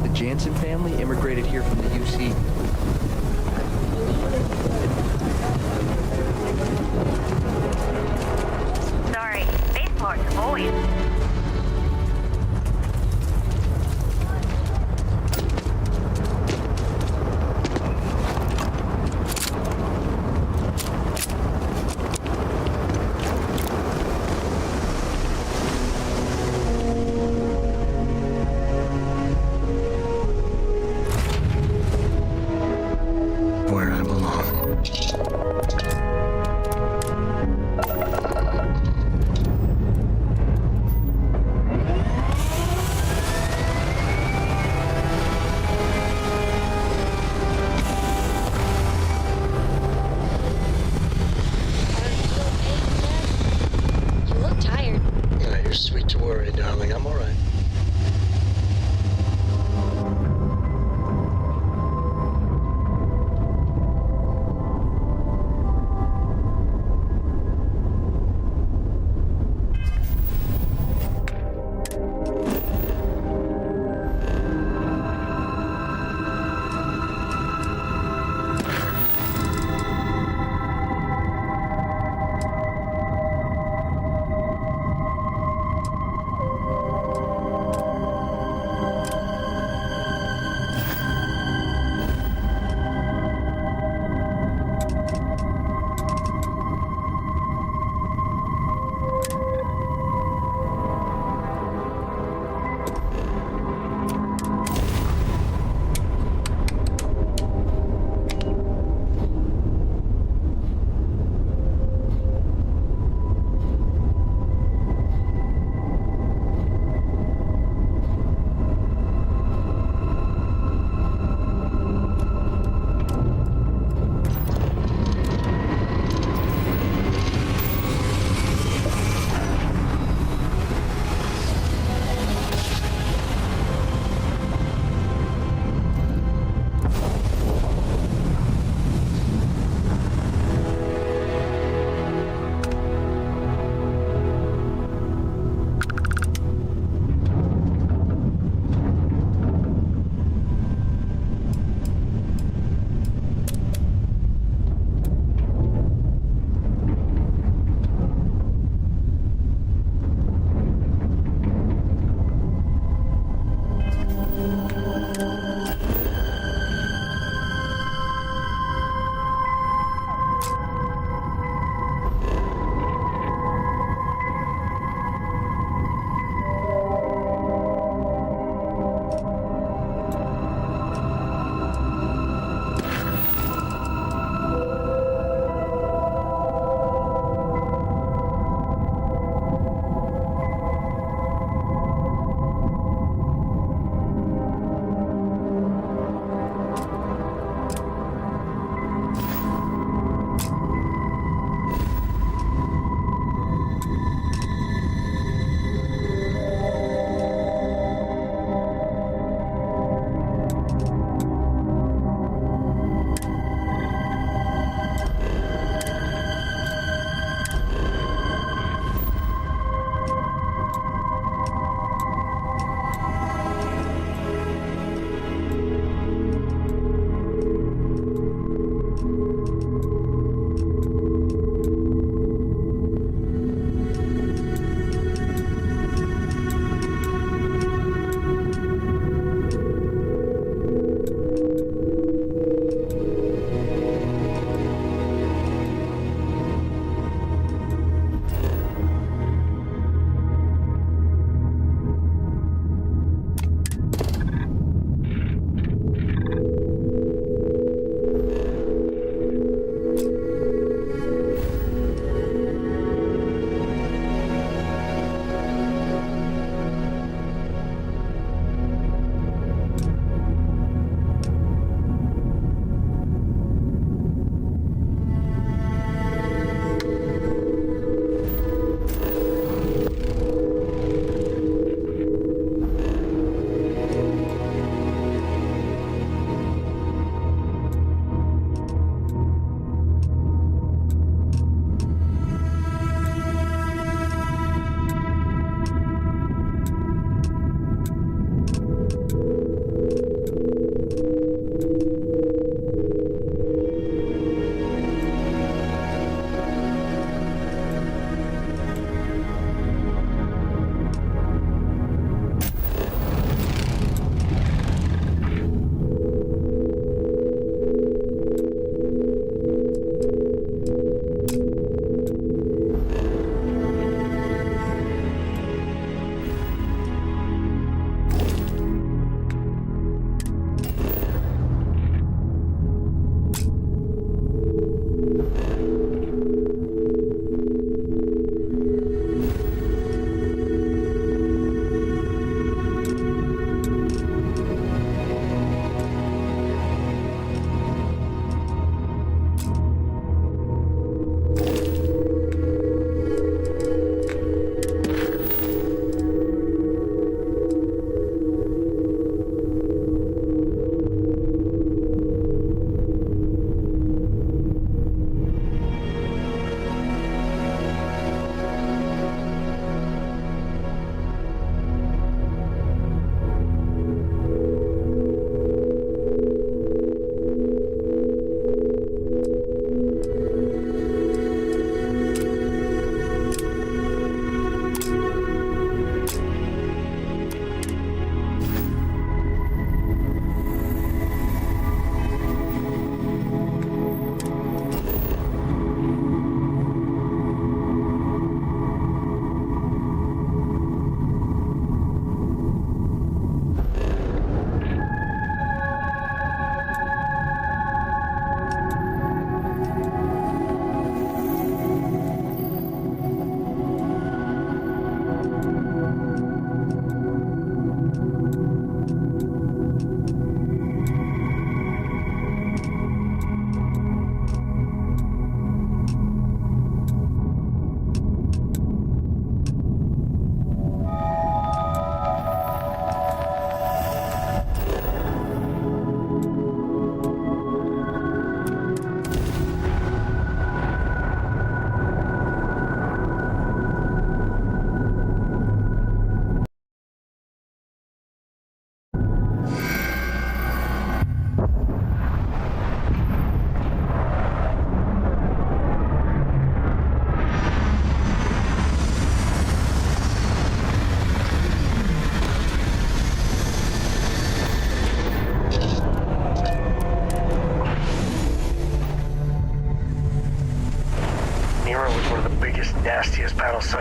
The Jansen family immigrated here from the UC. Sorry, spaceport's always.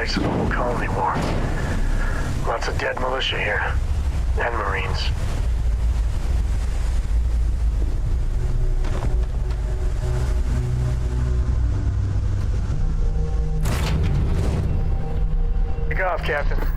nights of the whole colony war. Lots of dead militia here. And Marines. Take off, Captain.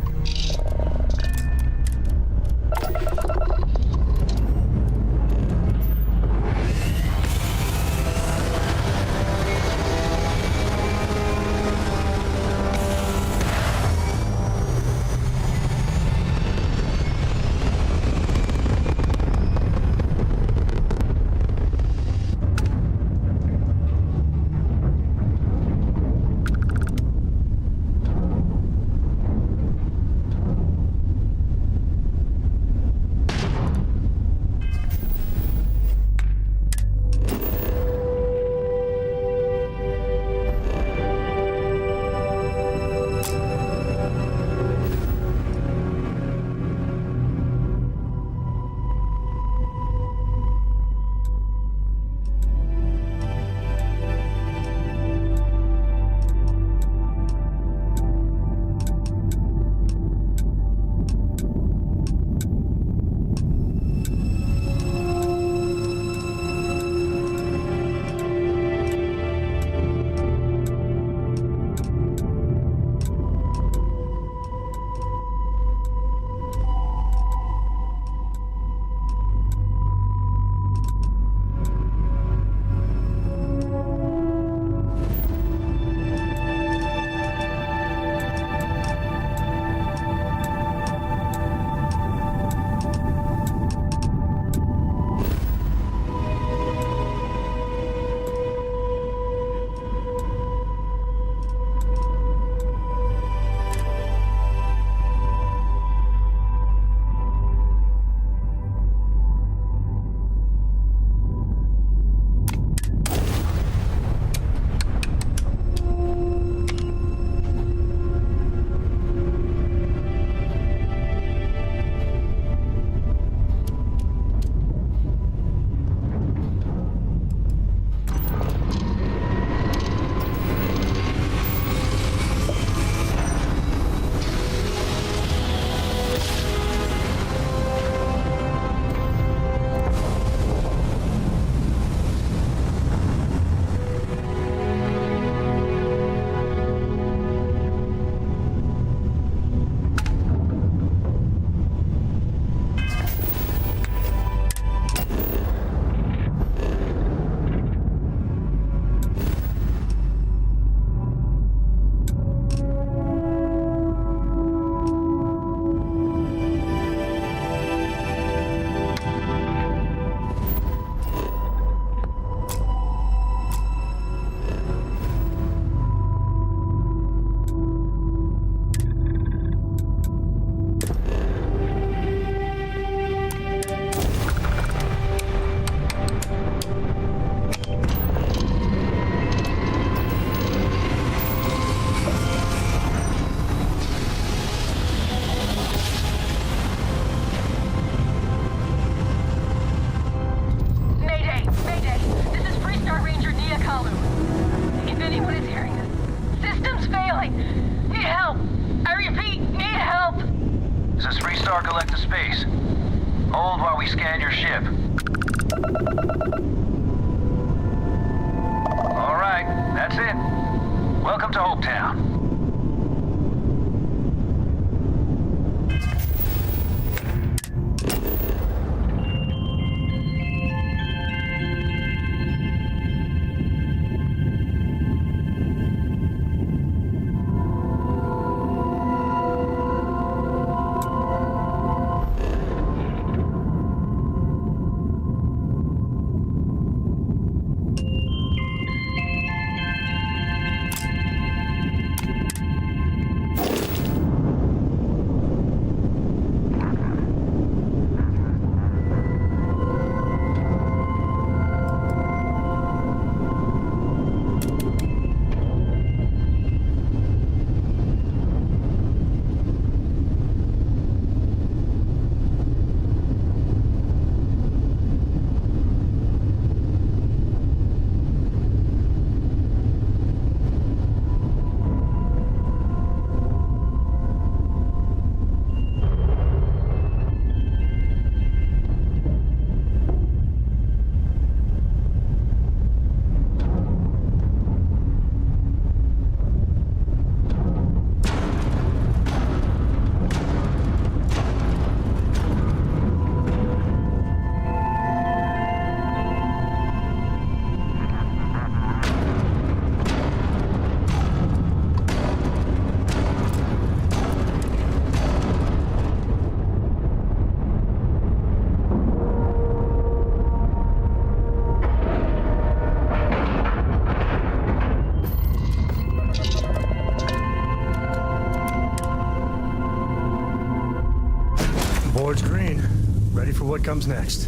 what comes next.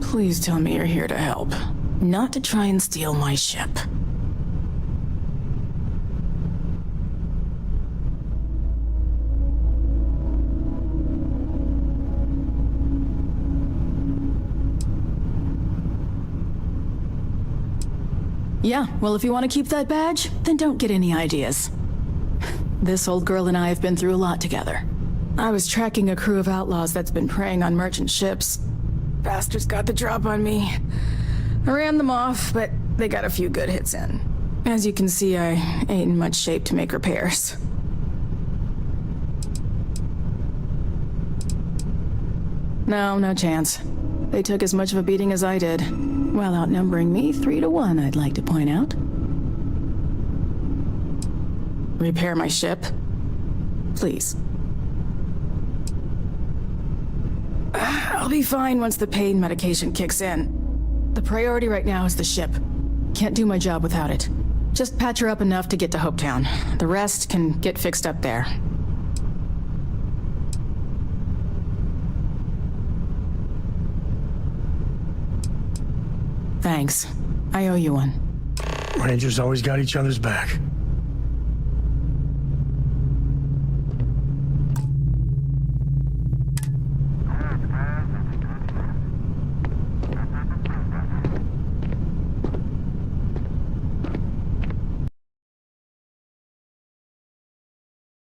Please tell me you're here to help, not to try and steal my ship. Yeah, well, if you want to keep that badge, then don't get any ideas. This old girl and I have been through a lot together. I was tracking a crew of outlaws that's been preying on merchant ships. Bastards got the drop on me. I ran them off, but they got a few good hits in. As you can see, I ain't in much shape to make repairs. No chance. They took as much of a beating as I did, while outnumbering me 3-1, I'd like to point out. Repair my ship? Please. I'll be fine once the pain medication kicks in. The priority right now is the ship. Can't do my job without it. Just patch her up enough to get to Hopetown. The rest can get fixed up there. Thanks. I owe you one. Rangers always got each other's back.